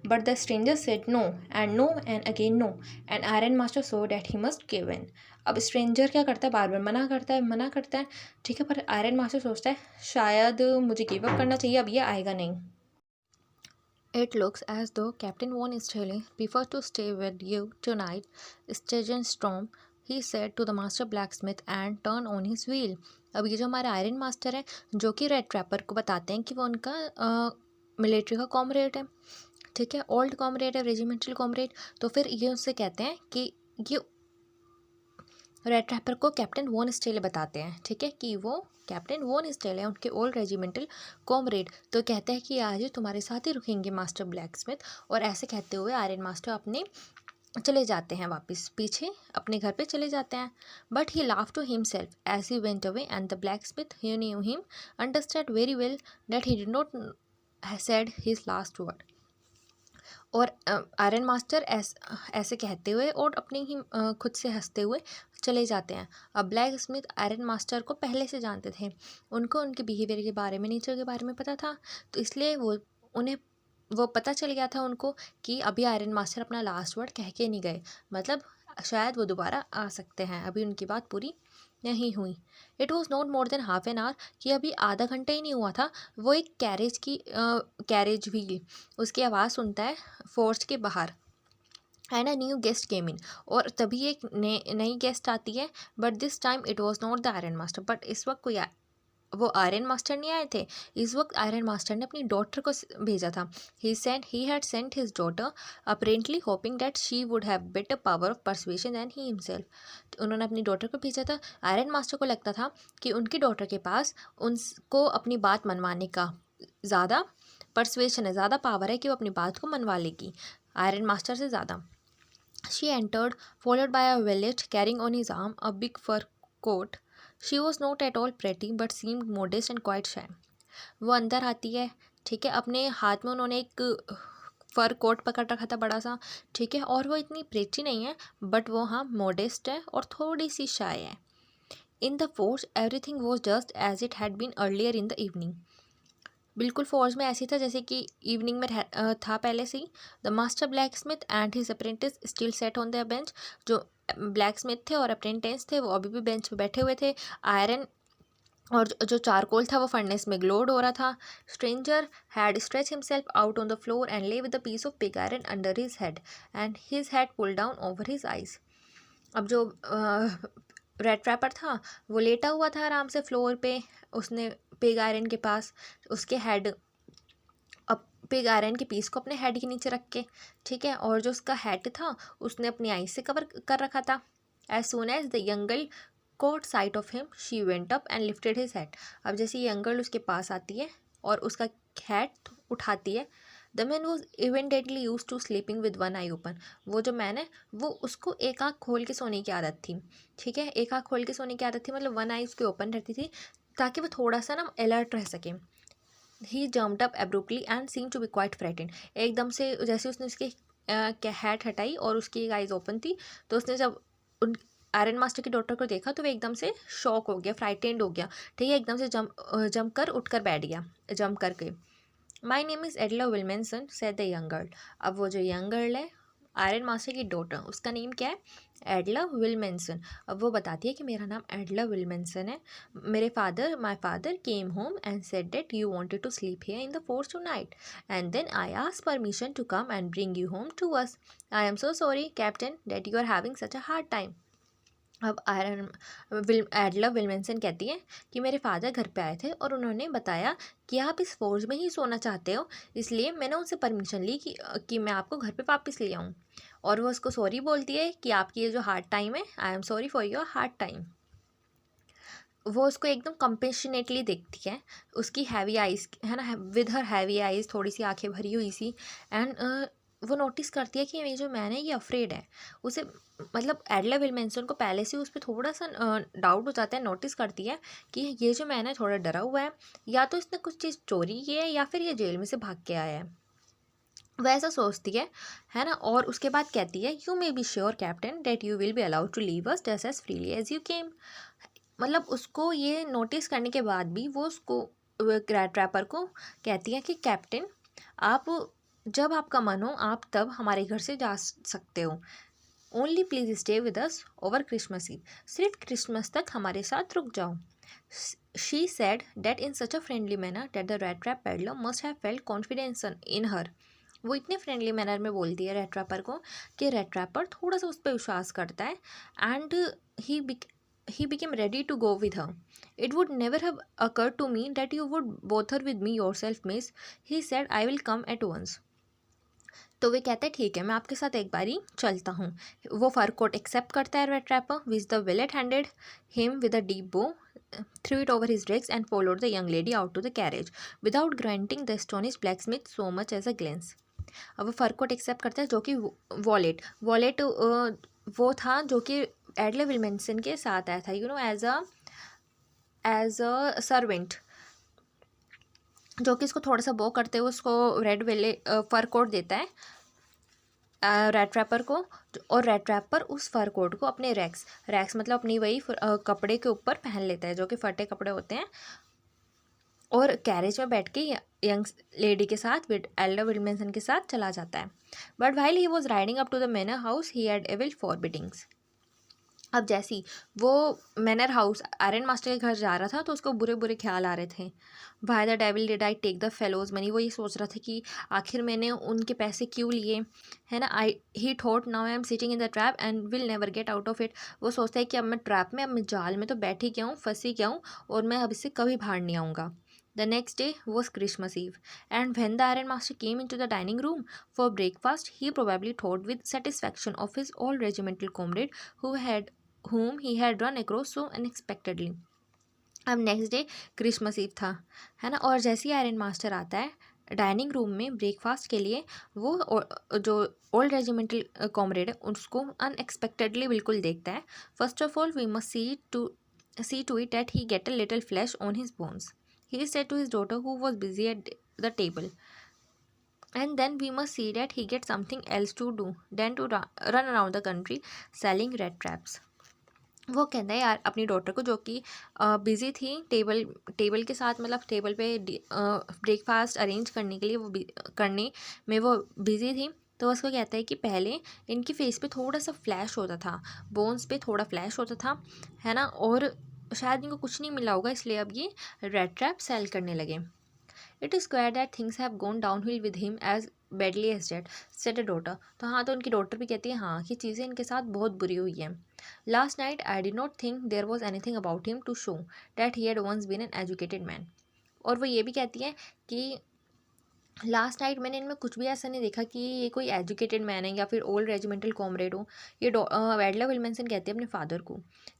But the stranger said no and again no and iron master so that he must give in. अब स्ट्रेंजर क्या करता है, बार बार मना करता है, ठीक है, पर आयरन मास्टर सोचता है शायद मुझे गिव अप करना चाहिए, अब ये आएगा नहीं। It looks as though Captain Von Stele prefers to stay with you tonight, Sturgeon Storm, he said to the master blacksmith and turned on his wheel. अब ये जो हमारे आयरन मास्टर हैं, जो कि रेड ट्रैपर को बताते हैं कि वो उनका मिलिट्री का कॉमरेड है, ठीक है, ओल्ड कॉमरेड है, रेजिमेंटल कॉमरेड। तो फिर ये उससे कहते हैं कि ये रेड ट्रैपर को कैप्टन वॉन स्टेले बताते हैं, ठीक है, कि वो कैप्टन वॉन स्टेले है, उनके ओल्ड रेजिमेंटल कॉमरेड। तो कहते हैं कि आज तुम्हारे साथ ही रुकेंगे मास्टर ब्लैकस्मिथ। और ऐसे कहते हुए आयरन मास्टर अपने चले जाते हैं, वापस पीछे अपने घर पे चले जाते हैं। But he laugh to himself as he went away and the blacksmith he knew him understand very well that he did not said his last word. और आयरन मास्टर ऐसे कहते हुए और अपने ही खुद से हंसते हुए चले जाते हैं। अब ब्लैक स्मिथ आयरन मास्टर को पहले से जानते थे, उनको उनके बिहेवियर के बारे में, नेचर के बारे में पता था, तो इसलिए वो पता चल गया था उनको कि अभी आयरन मास्टर अपना लास्ट वर्ड कह के नहीं गए, मतलब शायद वो दोबारा आ सकते हैं, अभी उनकी बात पूरी नहीं हुई। It was not more than half an our, कि अभी आधा घंटा ही नहीं हुआ था, वो एक कैरेज व्हील उसकी आवाज़ सुनता है फोर्ज के बाहर। एंड अ न्यू गेस्ट केम इन, और तभी एक नई गेस्ट आती है, but this time it was not the iron master, but इस वक्त कोई वो आयरन मास्टर नहीं आए थे। इस वक्त आयरन मास्टर ने अपनी डॉटर को भेजा था। He had sent his daughter apparently hoping that she would have better power of persuasion than he himself. उन्होंने अपनी डॉटर को भेजा था। आयरन मास्टर को लगता था कि उनकी डॉटर के पास उनको अपनी बात मनवाने का ज़्यादा परसुएशन है, ज़्यादा पावर है कि वो अपनी बात को मनवा लेगी आयरन मास्टर से ज़्यादा। She entered, followed by a valet carrying on his arm a big fur coat. She was not at all pretty but seemed modest and quite shy. वो अंदर आती है, ठीक है, अपने हाथ में उन्होंने एक फर कोट पकड़ रखा था बड़ा सा, ठीक है, और वो इतनी प्रेटी नहीं है, बट वो हाँ मोडेस्ट है और थोड़ी सी शाय है। In the force everything was just as it had been earlier in the evening. बिल्कुल फौज में ऐसी था जैसे कि इवनिंग में था पहले से ही। The master blacksmith and his apprentice still sat on the bench. जो ब्लैक स्मिथ थे और अप्रेंटिस थे वो अभी भी बेंच पे बैठे हुए थे। आयरन और जो चारकोल था वो फर्नेस में ग्लोड हो रहा था। Stranger had stretch himself out on the floor and lay with a piece of pig iron under his head and his head pull down over his eyes. अब जो रेड ट्रैपर था वो लेटा हुआ था आराम से फ्लोर पे, उसने पिग आयरन के पास उसके हेड, अब पिग आयरन के पीस को अपने हेड के नीचे रख के, ठीक है, और जो उसका हेड था उसने अपनी आई से कवर कर रखा था। As soon as the young girl caught sight of him, she went up and lifted his hat. अब जैसे यंग गर्ल उसके पास आती है और उसका हैट उठाती है। The man was evidently use to sleeping with one eye open. वो जो मैन है वो उसको एक आँख खोल के सोने की आदत थी, ठीक है, एक आँख खोल के सोने की आदत थी, मतलब वन आई उसकी ओपन रहती थी ताकि वो थोड़ा सा ना अलर्ट रह सके। He jumped up abruptly and seem to be quite frightened. एकदम से जैसे उसने उसके हैट हटाई और उसकी आइज ओपन थी, तो उसने जब उन आयरन मास्टर की डॉटर को देखा तो वो एकदम से शॉक हो गया, फ्राइटेंड हो गया, ठीक है, एकदम से जंप कर उठकर बैठ गया, जंप करके। My name is एडला विलमेंसन said the young girl. अब वो जो यंग गर्ल है आयरन मास्टर की डॉटर, उसका नेम क्या है? एडला विलमेंसन। अब वो बताती है कि मेरा नाम एडला विलमेंसन है। My father came home and said that you wanted to sleep here in the force tonight and then I asked permission to come and bring you home to us. I am so sorry captain that you are having such a hard time. अब एडला विलमेंसन कहती है कि मेरे फादर घर पे आए थे और उन्होंने बताया कि आप इस फौज में ही सोना चाहते हो, इसलिए मैंने उनसे परमिशन ली कि मैं आपको घर पे वापस ले आऊँ। और वो उसको सॉरी बोलती है कि आपकी ये जो हार्ड टाइम है, I am sorry for your hard time. वो उसको एकदम कंपेशनेटली देखती है, उसकी हैवी आइज़ है ना, विद हर हैवी आइज़, थोड़ी सी आंखें भरी हुई सी, एंड वो नोटिस करती है कि ये जो मैन है ये अफ्रेड है। उसे मतलब एडला विलमेंसन को पहले से उस पर थोड़ा सा डाउट हो जाता है, नोटिस करती है कि ये जो मैन है थोड़ा डरा हुआ है, या तो इसने कुछ चीज़ चोरी की है या फिर ये जेल में से भाग के आया है, वह ऐसा सोचती है ना। और उसके बाद कहती है you may be sure captain that you will be allowed to leave us just as freely as you came. मतलब उसको ये नोटिस करने के बाद भी वो उसको ट्रैपर को कहती है कि कैप्टन आप जब आपका मन हो आप तब हमारे घर से जा सकते हो, only please stay with us over Christmas eve, सिर्फ क्रिसमस तक हमारे साथ रुक जाओ। She said that in such a friendly manner that the rat trap peddler must have felt confidence in her. वो इतने फ्रेंडली मैनर में बोलती है रेड ट्रैपर को कि रेड ट्रैपर थोड़ा सा उस पर विश्वास करता है, and he became ready to go with her. It would never have occurred to me that you would bother with me yourself, miss. He said, I will come at once. तो वे कहते हैं ठीक है मैं आपके साथ एक बारी चलता हूँ। वो फर कोट एक्सेप्ट करता है red trapper, which the विलेट handed him with a deep बो, threw it over his legs and followed the young lady out to the carriage without granting the astonished blacksmith so much as a glance. अब वो फर कोट एक्सेप्ट करता है जो कि वॉलेट वो था जो कि एडला विलमेंसन के साथ आया था, you know, as a servant, जो कि इसको थोड़ा सा बो करते हुए उसको फर कोट देता है रेड ट्रैपर को। और रेड ट्रैपर उस फर कोट को अपने रैक्स मतलब अपनी वही कपड़े के ऊपर पहन लेता है जो कि फटे कपड़े होते हैं, और कैरेज में बैठ के यंग लेडी के साथ एल्डा विलमेंसन के साथ चला जाता है। But while he was riding up to the manor house he had evil forebodings. अब जैसी वो मैनर हाउस आयरन मास्टर के घर जा रहा था तो उसको बुरे बुरे ख्याल आ रहे थे। Why the devil did I take the fellow's money, वो ये सोच रहा था कि आखिर मैंने उनके पैसे क्यों लिए, है ना। I he thought now I am sitting in the trap and will never get out of it, वो सोचता है कि अब मैं ट्रैप में, अब मैं जाल में तो बैठ ही गया हूँ, फंस ही गया हूँ, और मैं अब इससे कभी बाहर नहीं आऊँगा। The next day was Christmas Eve, and when the Iron Master came into the dining room for breakfast, he probably thought with satisfaction of his old regimental comrade whom he had run across so unexpectedly. अब नेक्स्ट डे क्रिसमस ईव था, है ना। और जैसे ही आयरन मास्टर आता है डाइनिंग रूम में ब्रेकफास्ट के लिए, वो जो ओल्ड रेजिमेंटल कॉमरेड है उसको अनएक्सपेक्टेडली बिल्कुल देखता है। First of all we must see to it that he get a little flesh on his bones, he said to his daughter who was busy at the table, and then we must see that he gets something else to do than to run around the country selling red traps. वो कहता है यार अपनी डॉटर को, जो कि बिज़ी थी टेबल के साथ, मतलब टेबल पे ब्रेकफास्ट अरेंज करने के लिए करने में वो बिज़ी थी, तो उसको कहता है कि पहले इनकी फेस पे थोड़ा सा फ्लैश होता था, बोन्स पे थोड़ा फ्लैश होता था, है ना, और शायद इनको कुछ नहीं मिला होगा इसलिए अब ये रेड ट्रैप सेल करने लगे। It is queer that things have gone downhill with him as badly as that said a daughter, तो हाँ, तो उनकी डॉटर भी कहती है हाँ कि चीज़ें इनके साथ बहुत बुरी हुई हैं। Last night I did not think there was anything about him to show that he had once been an educated man. और वो ये भी कहती है कि लास्ट नाइट मैंने इनमें कुछ भी ऐसा नहीं देखा कि ये कोई एजुकेटेड मैन है या फिर ओल्ड रेजिमेंटल कॉमरेड हो। ये वेडला विल्मनसन कहते हैं अपने फादर को।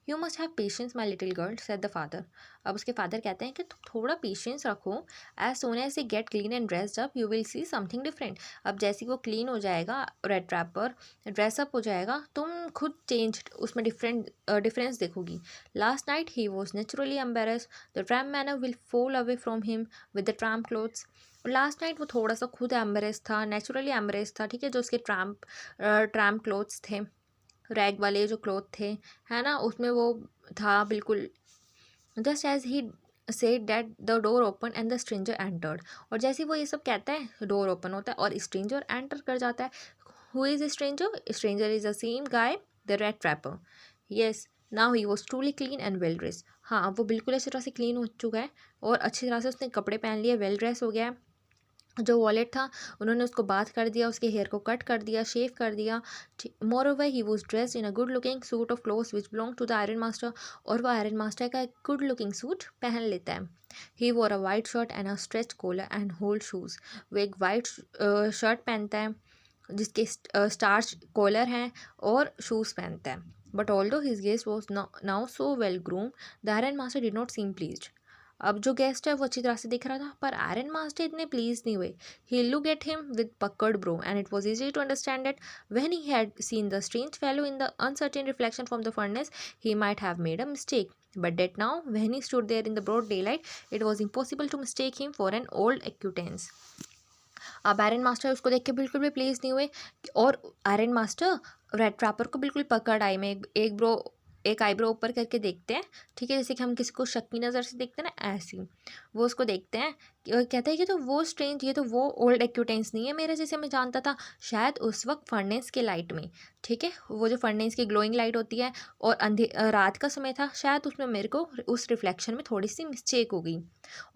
You must have patience my little girl said the father. अब उसके फादर कहते हैं कि तुम थोड़ा पेशेंस रखो, as soon as a get clean and dressed up you will see something different. अब जैसे वो क्लीन हो जाएगा, रेड ट्रैप पर ड्रेसअप हो जाएगा, तुम खुद चेंज उसमें डिफरेंस देखोगी। Last night he was naturally embarrassed, the tramp manner will fall away from him with the tramp clothes. Last night वो थोड़ा सा खुद एम्बरेस था, नेचुरली एम्बरेस था, ठीक है, जो उसके ट्रैम्प क्लोथ्स थे, रैग वाले जो क्लोथ थे, है ना, उसमें वो था बिल्कुल। Just as he said that the door open and the stranger entered, और जैसे ही वो ये सब कहता है डोर ओपन होता है और स्ट्रेंजर एंटर कर जाता है। Who is stranger? Stranger is the same guy, the rat trapper. Yes, now he was truly clean and well dress. हाँ, अब वो बिल्कुल अच्छी तरह से क्लीन हो चुका है और अच्छी तरह से उसने कपड़े पहन लिए, वेल ड्रेस हो गया है। जो वॉलेट था उन्होंने उसको बाथ कर दिया, उसके हेयर को कट कर दिया, शेव कर दिया। Moreover he was dressed in a good looking suit of clothes which belong to the iron master, और वो आयरन मास्टर का एक गुड लुकिंग सूट पहन लेता है। He wore a white shirt and a starched collar and whole shoes. वो एक वाइट शर्ट पहनता है जिसके स्टार्च कॉलर हैं और शूज़ पहनता है। But although his guest was now so well groom the iron master did not seem pleased. अब जो गेस्ट है वो अच्छी तरह से दिख रहा था, पर आयरन मास्टर इतने प्लीज नहीं हुए। ही लुक एट हिम विद पकड़ bro and it was easy to understand that when he had seen the strange fellow in the uncertain reflection from the furnace, he might have made a mistake. But that now, when he stood there in the broad daylight, it was impossible to mistake him for an old acquaintance. अब आयरन मास्टर उसको देख के बिल्कुल भी प्लीज नहीं हुए, और आयरन मास्टर रेड ट्रैपर को बिल्कुल पकड़ आई में एक आईब्रो ऊपर करके देखते हैं, ठीक है, जैसे कि हम किसी को शक की नज़र से देखते हैं ना, ऐसी वो उसको देखते हैं। कहता है कि तो वो स्ट्रेंज, ये तो वो ओल्ड एक्यूटेंस नहीं है मेरे जैसे मैं जानता था, शायद उस वक्त फर्नेस के लाइट में, ठीक है, वो जो फर्नेस की ग्लोइंग लाइट होती है और रात का समय था, शायद उसमें मेरे को उस रिफ्लेक्शन में थोड़ी सी मिस्टेक हो गई,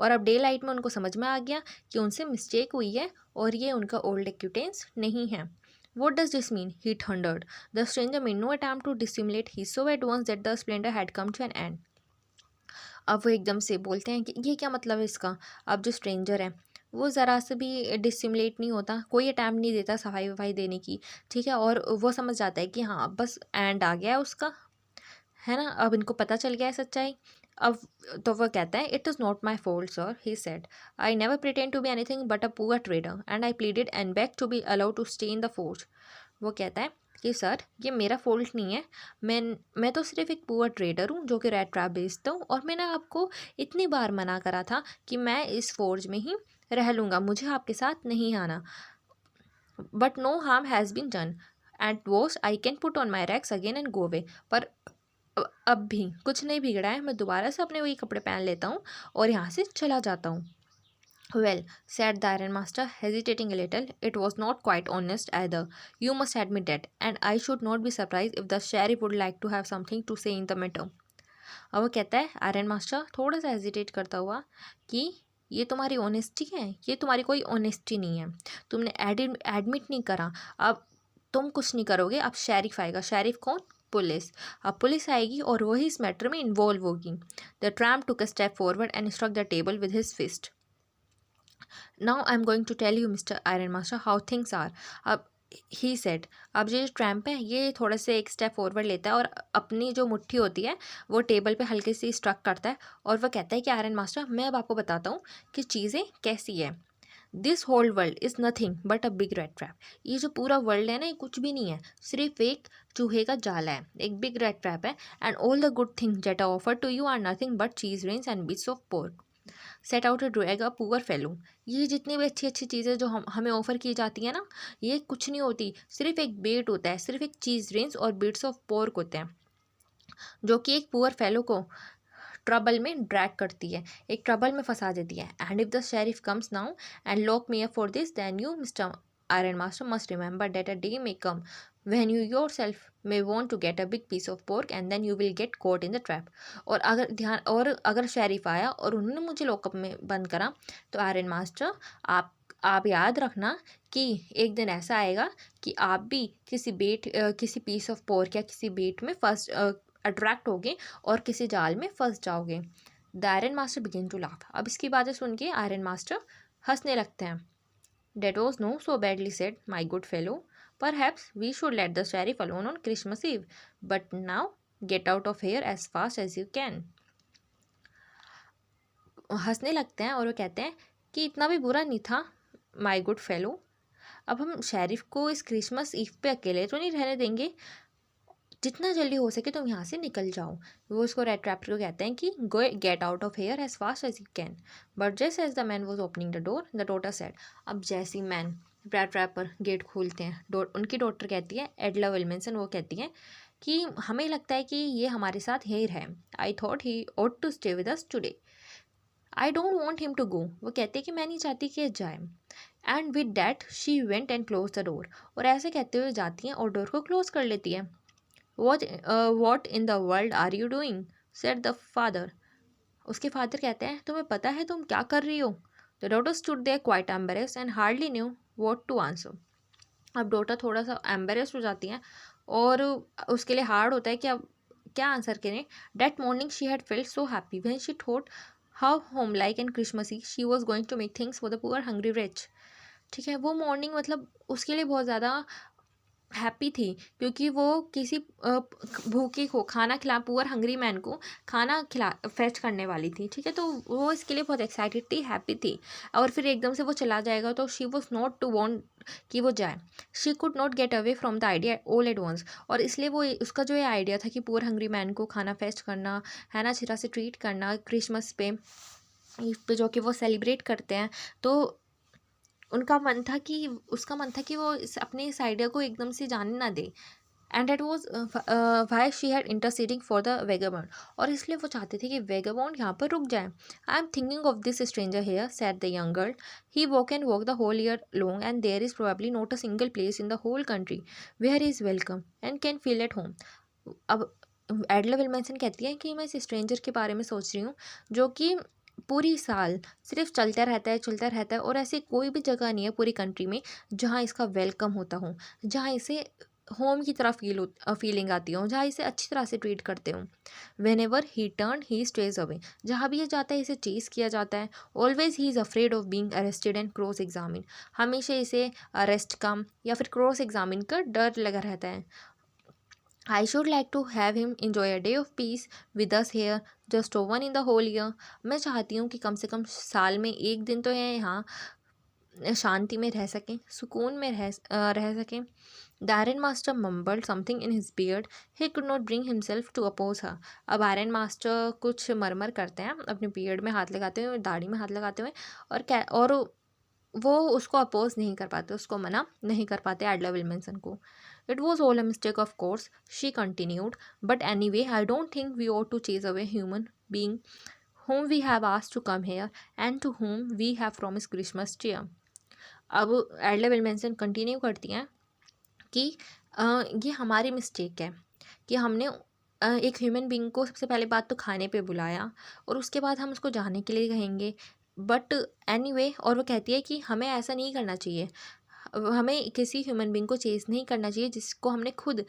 और अब डे लाइट में उनको समझ में आ गया कि उनसे मिस्टेक हुई है और ये उनका ओल्ड एक्यूटेंस नहीं है। What does this mean? He thundered. The stranger made no attempt to dissimulate. He saw at once that the splendor had come to an end. अब वो एकदम से बोलते हैं कि ये क्या मतलब है इसका। अब जो स्ट्रेंजर है वो ज़रा से भी डिसिमुलेट नहीं होता, कोई अटैम्प्ट नहीं देता सफाई वफाई देने की, ठीक है, और वो समझ जाता है कि हाँ बस एंड आ गया है उसका, है ना, अब इनको पता चल गया है सच्चाई। अब तो वह कहता है it is not my fault sir, he said, I never pretend to be anything but a poor trader and I pleaded and beg to be allowed to stay in the fort. वो कहता है कि सर ये मेरा फॉल्ट नहीं है, मैं तो सिर्फ एक पुअर ट्रेडर हूँ जो कि रेड ट्रैप बेचता हूँ, और मैंने आपको इतनी बार मना करा था कि मैं इस फोर्ज में ही रह लूँगा, मुझे आपके साथ नहीं आना। But no harm has been done at worst I can put on my rags again and go away. पर अब भी कुछ नहीं बिगड़ा है, मैं दोबारा से अपने वही कपड़े पहन लेता हूँ और यहाँ से चला जाता हूँ। Well, said the iron master, hesitating a little, it was not quite honest either. You must admit that, and I should not be surprised if the sheriff would like to have something to say in the matter. अब वो कहता है आयरन मास्टर थोड़ा सा हेजिटेट करता हुआ कि ये तुम्हारी ऑनेस्टी है, ये तुम्हारी कोई ऑनेस्टी नहीं है, तुमने एडमिट नहीं करा, अब तुम कुछ नहीं करोगे, अब शेरिफ आएगा। शेरिफ कौन? पुलिस। अब पुलिस आएगी और वही इस मैटर में इन्वॉल्व होगी। The tramp took a step forward and struck the table with his fist. Now I am going to tell you mister iron master how things are. अब ही सेड, अब ये जो ट्रैम्प है ये थोड़ा से एक स्टेप फॉरवर्ड लेता है और अपनी जो मुट्ठी होती है वो टेबल पे हल्की सी स्ट्रक करता है और वह कहता है कि आयरन मास्टर मैं अब आपको बताता हूँ कि चीज़ें कैसी है। This whole world is nothing but a big rat trap. ये जो पूरा वर्ल्ड है ना ये कुछ भी नहीं है, सिर्फ एक चूहे का जाला है, एक बिग रेड ट्रैप है। And all the good things that are offer to you are nothing but cheese rinds and bits of pork set out to drag a poor fellow. ये जितनी भी अच्छी अच्छी चीज़ें जो हमें ऑफर की जाती है ना, ये कुछ नहीं होती, सिर्फ एक बेट होता है, सिर्फ एक चीज़ रेंस और बिट्स ऑफ पोर्क होते हैं जो कि एक पुअर फेलो को ट्रबल में ड्रैग करती है, एक ट्रबल में फंसा देती है। And if the sheriff comes now and lock me up for this then you mister iron master must remember that a day may come when you yourself may want to get a big piece of pork and then you will get caught in the trap। और अगर शेरिफ आया और उन्होंने मुझे लॉकअप में बंद करा तो आयरन मास्टर आप याद रखना कि एक दिन ऐसा आएगा कि आप भी किसी पीस ऑफ पोर्क या किसी बेट में फर्स्ट अट्रैक्ट होगे और किसी जाल में फंस जाओगे। The iron master begin to laugh. अब इसकी बातें सुन के आयरन मास्टर हंसने लगते हैं। That was no so badly said my good fellow, perhaps we should let the sheriff alone on Christmas Eve, but now get out of here as fast as you can. हंसने लगते हैं और वो कहते हैं कि इतना भी बुरा नहीं था माई गुड फेलो, अब हम शेरिफ को इस क्रिसमस ईव पे अकेले तो नहीं रहने देंगे, जितना जल्दी हो सके तुम यहाँ से निकल जाओ। वो उसको रेड ट्रैपर को कहते हैं कि go get out of here as fast as you can. But just as the man was opening the door the daughter said. अब जैसी मैन रेड ट्रैपर गेट खोलते हैं, उनकी डॉटर कहती है एडला विल्मनसन, वो कहती है कि हमें लगता है कि ये हमारे साथ यही रहे। I thought he ought to stay with us today. I don't want him to go. वो कहते हैं कि मैं नहीं चाहती कि जाए। And with that she went and close the door. और ऐसे कहते हुए जाती हैं और डोर को क्लोज कर लेती है। What in the world are you doing? said the father. उसके फादर कहते हैं तुम्हें पता है तुम क्या कर रही हो? The daughter stood there quite embarrassed and hardly knew what to answer. अब डॉटर थोड़ा सा एम्बेरस्ड हो जाती हैं और उसके लिए हार्ड होता है कि अब क्या आंसर करें। That morning she had felt so happy when she thought how homelike and Christmassy she was going to make things for the poor hungry wretch। ठीक है, वो मॉर्निंग मतलब उसके लिए बहुत ज़्यादा हैप्पी थी क्योंकि वो किसी भूखे को खाना खिला पुअर हंग्री मैन को खाना खिला फेच करने वाली थी। ठीक है, तो वो इसके लिए बहुत एक्साइटेड थी, हैप्पी थी। और फिर एकदम से वो चला जाएगा तो she was not to want कि वो जाए। She could not get away from the idea all at once. और इसलिए वो उसका जो ये आइडिया था कि पुअर हंग्री मैन को खाना फेच करना है ना, अच्छी तरह से ट्रीट करना क्रिसमस पे जो कि वो सेलिब्रेट करते हैं, तो उसका मन था कि वो अपने इस आइडिया को एकदम से जाने ना दे। And that was why she had interceding for the vagabond. और इसलिए वो चाहते थे कि वेगाबॉन्ड यहाँ पर रुक जाए। I am thinking of this stranger here said the young girl. He walk the whole year long and there is probably not a single place in the whole country where is welcome and can feel at home. अब एडला विल्मनसन कहती है कि मैं इस स्ट्रेंजर के बारे में सोच रही हूँ जो कि पूरी साल सिर्फ चलता रहता है और ऐसी कोई भी जगह नहीं है पूरी कंट्री में जहाँ इसका वेलकम होता हो, जहाँ इसे होम की तरह फीलिंग आती हो, जहाँ इसे अच्छी तरह से ट्रीट करते हो। When ever he turn he stays away. जहाँ भी ये जाता है इसे चेज़ किया जाता है। Always he is afraid of being arrested and cross examine. हमेशा इसे अरेस्ट का या फिर क्रॉस एग्जामिन का डर लगा रहता है। I should like to have him enjoy a day of peace with us here, just one in the whole year। मैं चाहती हूँ कि कम से कम साल में एक दिन तो है यहाँ शांति में रह सकें, सुकून में रह सकें। The iron master mumbled something in his beard. He could not bring himself to oppose her. अब आयरन मास्टर कुछ मरमर करते हैं अपने बियर्ड में हाथ लगाते हुए, दाढ़ी में हाथ लगाते हुए, और वो उसको अपोज नहीं कर पाते, उसको मना नहीं कर पाते एडला विल्मनसन को। It was all a mistake of course she continued, but anyway I don't think we ought to chase away human being whom we have asked to come here and to whom we have promised Christmas cheer. अब एडला विल्मनसन कंटिन्यू करती हैं कि ये हमारी मिस्टेक है कि हमने एक ह्यूमन बीइंग को सबसे पहले बात तो खाने पे बुलाया और उसके बाद हम उसको जाने के लिए कहेंगे, बट एनीवे और वो कहती है कि हमें ऐसा नहीं करना चाहिए, हमें किसी ह्यूमन बीइंग को चेज़ नहीं करना चाहिए जिसको हमने खुद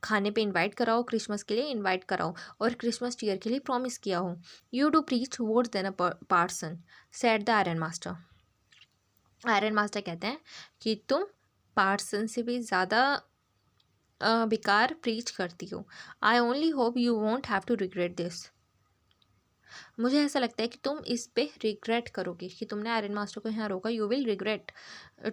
खाने पे इनवाइट करा हो, क्रिसमस के लिए इनवाइट करा हो और क्रिसमस चीयर के लिए प्रॉमिस किया हो. You do preach words than a parson, said the iron master. Iron master कहते हैं कि तुम पार्सन से भी ज़्यादा बेकार प्रीच करती हो. I only hope you won't have to regret this. मुझे ऐसा लगता है कि तुम इस पे रिग्रेट करोगे कि तुमने आयरन मास्टर को यहाँ रोका. You will regret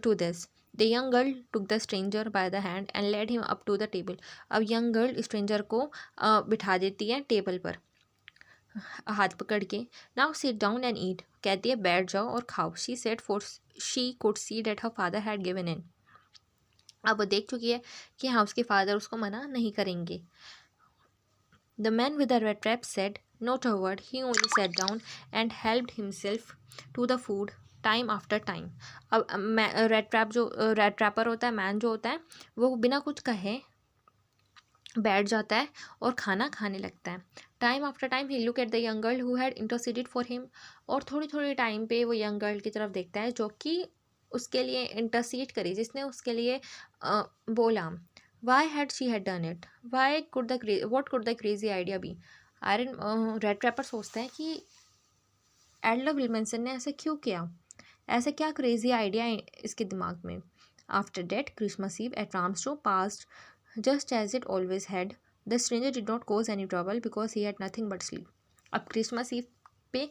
to this. The young girl took the stranger by the hand and led him up to the table. अब यंग गर्ल स्ट्रेंजर को बिठा देती है टेबल पर हाथ पकड़ के. Now sit down and eat. कहती है बैठ जाओ और खाओ. She said for she could see that her father had given in. अब वो देख चुकी है कि हाँ उसके फादर उसको मना नहीं करेंगे. The man with the rat trap said not a word. He only sat down and helped himself to the food time after time. अब रेड ट्रैपर होता है, मैन जो होता है वो बिना कुछ कहे बैठ जाता है और खाना खाने लगता है. Time after time he look at the young girl who had interceded for him. और थोड़ी थोड़ी टाइम पे वो यंग गर्ल की तरफ देखता है जो कि उसके लिए इंटरसीड करी, जिसने उसके लिए बोला. Why had she had done it. Why could the what could the crazy idea be. Rat trapper सोचते हैं कि एडला विल्मनसन ने ऐसा क्यों किया, ऐसा क्या क्रेजी आइडिया इसके दिमाग में. After that Christmas eve at Ramsjo passed just as it always had. The stranger did not cause any trouble because he had nothing but sleep. अब क्रिसमस ईव पे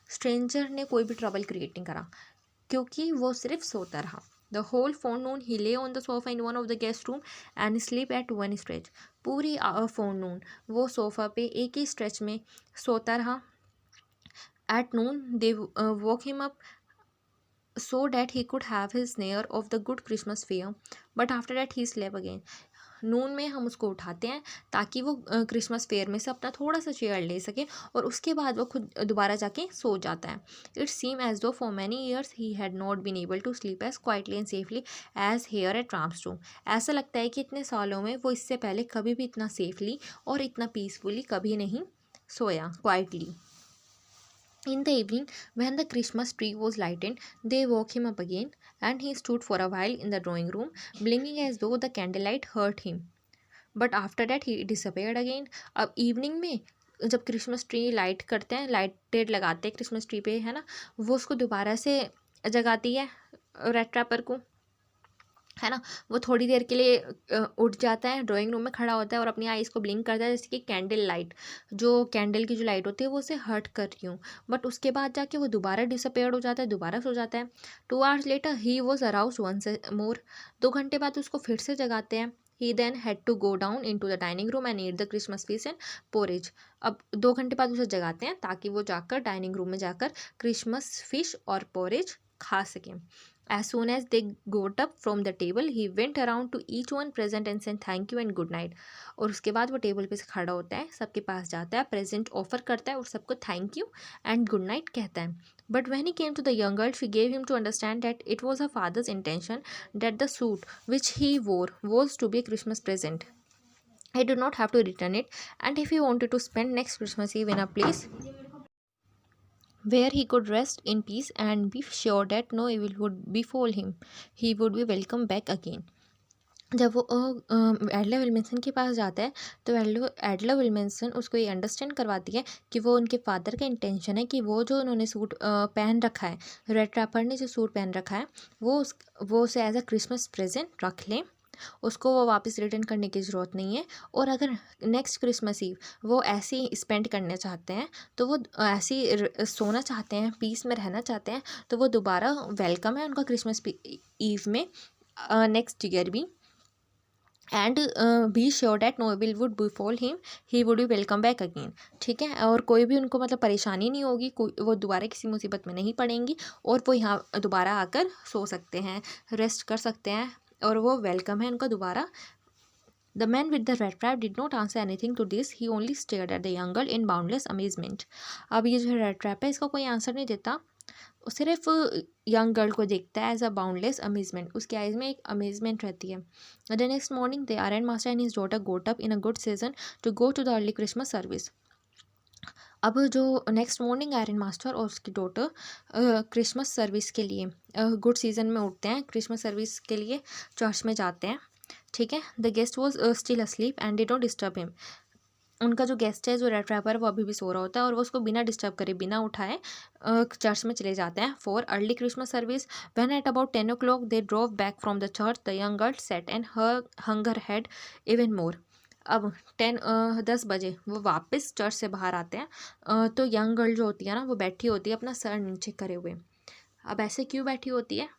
स्ट्रेंजर ने कोई भी ट्रबल क्रिएट नहीं करा क्योंकि वो सिर्फ सोता रहा. The whole forenoon he lay on the sofa in one of the guest room and sleep at one stretch. पूरी forenoon वो सोफ़ा पे एक ही स्ट्रेच में सोता रहा. At noon they woke him up so that he could have his share of the good Christmas fare. But after that he slept again. नून में हम उसको उठाते हैं ताकि वो क्रिसमस फेयर में से अपना थोड़ा सा शेयर ले सके और उसके बाद वो खुद दोबारा जाके सो जाता है. It seem as though for many years he had not been able to sleep as quietly and safely as here at Ramsjo. ऐसा लगता है कि इतने सालों में वो इससे पहले कभी भी इतना सेफली और इतना पीसफुली कभी नहीं सोया quietly. In the evening, when the Christmas tree was lighted, they woke him up again, and he stood for a while in the drawing room, blinking as though the candlelight hurt him. But after that, he disappeared again. अब इवनिंग में जब क्रिसमस ट्री लाइट करते हैं, लाइटेड लगाते हैं क्रिसमस ट्री पे, है ना, वो उसको दोबारा से जगाती है रेड ट्रैपर को, है ना. वो थोड़ी देर के लिए उठ जाता है, ड्राइंग रूम में खड़ा होता है और अपनी आईज़ को ब्लिंक करता है जैसे कि कैंडल लाइट, जो कैंडल की जो लाइट होती है वो उसे हर्ट कर रही हूँ. बट उसके बाद जाके वो दोबारा डिसअपेयर हो जाता है, दोबारा सो जाता है. 2 hours later he was aroused once more. 2 घंटे बाद उसको फिर से जगाते हैं. He then had to go down into the dining room and eat the Christmas feast and porridge. अब 2 घंटे बाद उसे जगाते हैं ताकि वो जाकर डाइनिंग रूम में जाकर क्रिसमस फिश और पोरेज खा सकें. As soon as they got up from the table, he went around to each one present and said thank you and good night. और उसके बाद वो टेबल पे से खड़ा होता है, सबके पास जाता है, प्रेजेंट ऑफर करता है और सबको thank you and good night कहता है. But when he came to the young girl, she gave him to understand that it was her father's intention that the suit which he wore was to be a Christmas present. He did not have to return it, and if he wanted to spend next Christmas Eve in a place where he could rest in peace and be sure that no evil would befall him, he would be welcome back again. जब वो एडला विल्मनसन के पास जाता है तो एडला विल्मनसन उसको ये अंडरस्टैंड करवाती है कि वो उनके फादर का इंटेंशन है कि वो जो उन्होंने सूट पहन रखा है, रेड ट्रैपर ने जो सूट पहन रखा है, वो उसे एज अ क्रिसमस प्रेजेंट रख लें, उसको वो वापस रिटर्न करने की ज़रूरत नहीं है. और अगर नेक्स्ट क्रिसमस ईव वो ऐसे ही स्पेंड करना चाहते हैं, तो वो ऐसे ही सोना चाहते हैं, पीस में रहना चाहते हैं, तो वो दोबारा वेलकम है उनका क्रिसमस ईव में नेक्स्ट ईयर भी. And be sure that no will would befall him, he would be welcome back again. ठीक है, और कोई भी उनको मतलब परेशानी नहीं होगी, वो दोबारा किसी मुसीबत में नहीं पड़ेंगी और वो यहाँ दोबारा आकर सो सकते हैं, रेस्ट कर सकते हैं और वो वेलकम है उनका दोबारा The man with the red trap did not answer anything to this. He only stared at the young girl in boundless amazement. अब ये जो रेड ट्रैप है इसका कोई आंसर नहीं देता, वो सिर्फ यंग गर्ल को देखता है एज अ बाउंडलेस अमेजमेंट, उसके आइज में एक अमेजमेंट रहती है. The next morning the iron master and his daughter got up in a good season to go to the early Christmas service. अब जो नेक्स्ट मॉर्निंग आयरन मास्टर और उसकी डॉटर क्रिसमस सर्विस के लिए गुड सीजन में उठते हैं, क्रिसमस सर्विस के लिए चर्च में जाते हैं. ठीक है. The guest was still asleep and did not disturb him. उनका जो गेस्ट है, जो रेड ट्रैपर, वो अभी भी सो रहा होता है और वो उसको बिना डिस्टर्ब करे, बिना उठाए चर्च में चले जाते हैं for early Christmas service. When at about 10 o'clock they drove back from the church, the young girl set and hunger head even more. अब 10 बजे वो वापस चर्च से बाहर आते हैं, तो यंग गर्ल जो होती है ना, वो बैठी होती है अपना सर नीचे करे हुए. अब ऐसे क्यों बैठी होती है?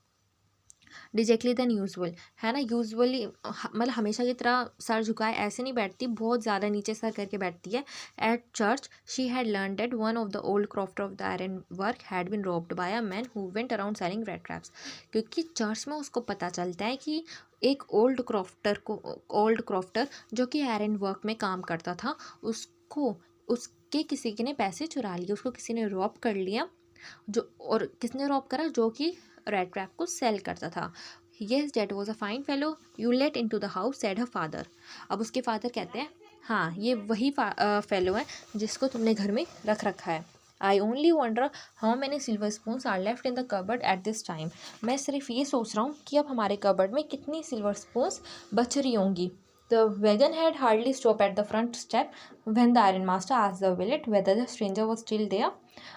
डिजेक्टली देन यूजुअल, है ना. यूजुअली मतलब हमेशा की तरह सर झुकाए ऐसे नहीं बैठती, बहुत ज़्यादा नीचे सर करके बैठती है. At church she had learn that one of the old crofter of the iron work had been robbed by a man who went around selling rat traps. क्योंकि चर्च में उसको पता चलता है कि एक ओल्ड क्रॉफ्टर जो कि आयरन वर्क में काम करता था, उसके किसी ने पैसे चुरा लिए, उसको किसी ने रॉब कर लिया. और किसने रॉब करा? जो कि रेड ट्रैप को सेल करता था. Yes that was a fine fellow you let into the house said her father. अब उसके फादर कहते हैं, हाँ ये वही फेलो है जिसको तुमने घर में रख रखा है. I only wonder how many silver spoons are left in the cupboard at this time. मैं सिर्फ ये सोच रहा हूँ कि अब हमारे कबर्ड में कितनी सिल्वर स्पून्स बच रही होंगी. The wagon had hardly stopped at the front step when the iron master asked the valet whether the stranger was still there.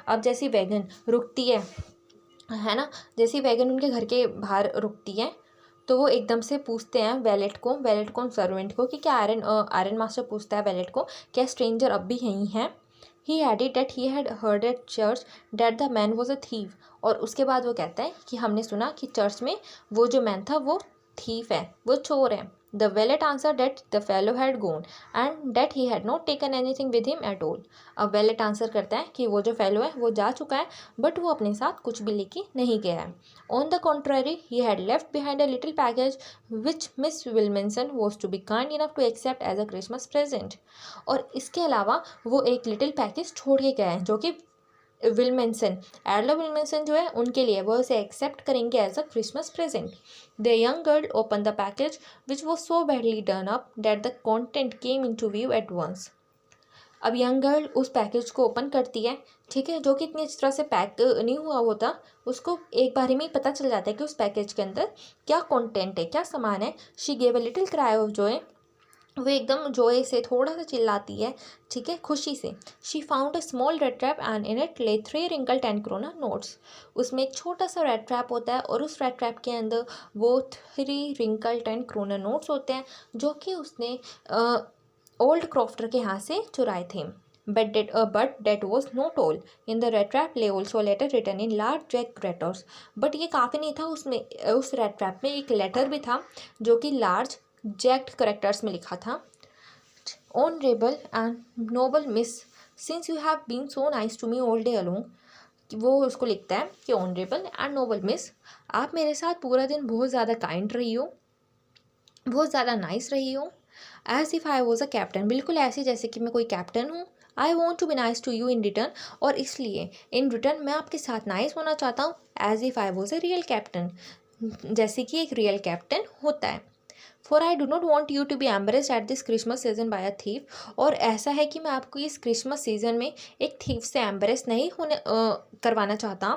अब जैसी वैगन रुकती है ना, जैसी वैगन उनके घर के बाहर रुकती है, तो वो एकदम से पूछते हैं वैलेट को सर्वेंट को कि क्या आयरन मास्टर पूछता है वैलेट को, क्या स्ट्रेंजर अब भी यहीं है. He added that he had heard at church that the man was a thief. और उसके बाद वो कहता है कि हमने सुना कि चर्च में वो जो मैन था वो थीफ है, वो चोर है. The valet answered that the fellow had gone and that he had not taken anything with him at all. अब valet आंसर करता है कि वो जो फेलो है वो जा चुका है, बट वो अपने साथ कुछ भी लेके नहीं गया है. On the contrary, he had left behind a little package which Miss Wilkinson was to be kind enough to accept as a Christmas present. और इसके अलावा वो एक लिटिल पैकेज छोड़ के गया है जो कि एडलर विल्मेंसन जो है उनके लिए वो इसे एक्सेप्ट करेंगे as a Christmas present. The young girl open the package which was so badly done up that the content came in to view at once. अब यंग गर्ल उस पैकेज को ओपन करती है, ठीक है, जो कि इतनी अच्छी तरह से पैक नहीं हुआ होता, उसको एक बार में ही पता चल जाता है कि उस पैकेज के अंदर क्या कॉन्टेंट है, क्या सामान है. She gave a little cry of Joy, वो एकदम जोए से थोड़ा सा चिल्लाती है, ठीक है, खुशी से. She found a small red trap and in it ले 3 रिंकल 10 krona नोट्स. उसमें एक छोटा सा रेड ट्रैप होता है और उस रेड ट्रैप के अंदर वो 3 रिंकल 10 krona नोट्स होते हैं जो कि उसने ओल्ड क्रॉफ्टर के यहाँ से चुराए थे. But that was not all. In the red trap lay also a letter written in large jack letters. But ये काफ़ी नहीं था, उसमें उस रेड ट्रैप में एक लेटर भी था जो कि लार्ज जैक्ड करेक्टर्स में लिखा था. Honourable and noble miss, since you have been so nice to me all day along. वो उसको लिखता है कि ऑनरेबल एंड नोबल मिस, आप मेरे साथ पूरा दिन बहुत ज़्यादा काइंड रही हो, बहुत ज़्यादा नाइस रही हो. As if I was a captain, बिल्कुल ऐसे जैसे कि मैं कोई कैप्टन हूँ. I want to be nice to you in return, और इसलिए इन रिटर्न मैं आपके साथ नाइस होना चाहता हूँ. As if I was a real captain, जैसे कि एक रियल कैप्टन होता है. For I do not want you to be embarrassed at this Christmas season by a thief. और ऐसा है कि मैं आपको इस क्रिसमस सीजन में एक थीफ से एम्बरेस नहीं होने करवाना चाहता.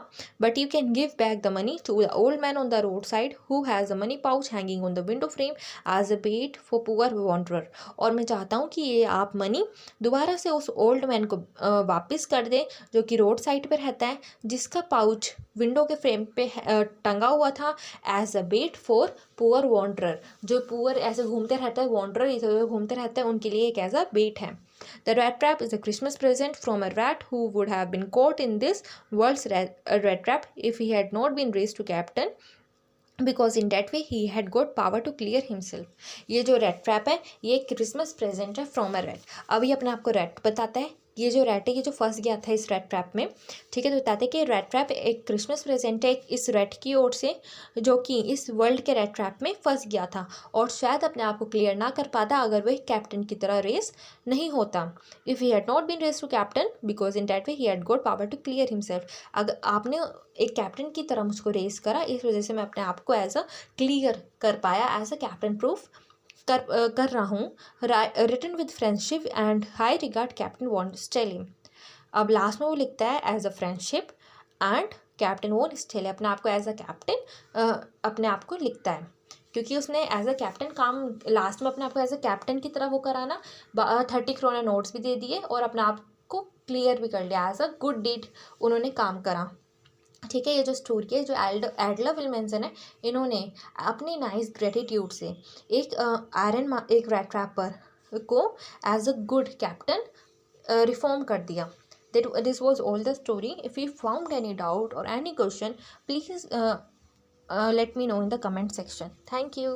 But you can give back the money to the old man on the roadside who has the money pouch hanging on the window frame as a bait for poor wanderer. और मैं चाहता हूँ कि ये आप मनी दोबारा से उस ओल्ड मैन को वापस कर दें जो कि रोड साइड पर रहता है, जिसका पाउच विंडो के फ्रेम पे टंगा हुआ था as a bait for poor wanderer. जो पुअर ऐसे घूमते रहता है, वॉन्डरर इधर घूमते रहता है, उनके लिए एक एज अ बेट है. The rat trap is a Christmas present from a rat who would have been caught in this world's rat trap if he had not been raised to captain, because in that way he had got power to clear himself. ये जो रेड ट्रैप है ये क्रिसमस प्रेजेंट है फ्रॉम अ रेड. अब ये अपने आप को रेड बताता है ये जो रैट है ये जो फंस गया था इस रैट ट्रैप में, ठीक है। तो बताते हैं कि रैट ट्रैप एक क्रिसमस प्रेजेंट है इस रैट की ओर से, जो कि इस वर्ल्ड के रैट ट्रैप में फंस गया था और शायद अपने आप को क्लियर ना कर पाता अगर वह कैप्टन की तरह रेस नहीं होता। If he had not been raise to captain because in that way he had got power to clear himself. अगर आपने एक कैप्टन की तरह मुझको रेस करा, इस वजह से मैं अपने आप को एज अ क्लियर कर पाया, एज अ कैप्टन प्रूफ कर रहा हूँ। Written with friendship and high regard captain von Stahle. अब लास्ट में वो लिखता है as a friendship and captain von Stahle, अपने आप को एज अ कैप्टन अपने आप को लिखता है, क्योंकि उसने एज अ कैप्टन काम लास्ट में अपने आप को एज अ कैप्टन की तरह वो कराना, 30 करोड़ नोट्स भी दे दिए और अपने आप को क्लियर भी कर लिया, एज अ गुड डीड उन्होंने काम करा, ठीक है। ये जो स्टोरी है जो एडलर विल्मनसन है, इन्होंने अपनी नाइस ग्रेटिट्यूड से एक एक रैट ट्रैपर को as a good captain reform कर दिया। This was all the story. If you found any doubt और any question, please let me know in the comment section. Thank you.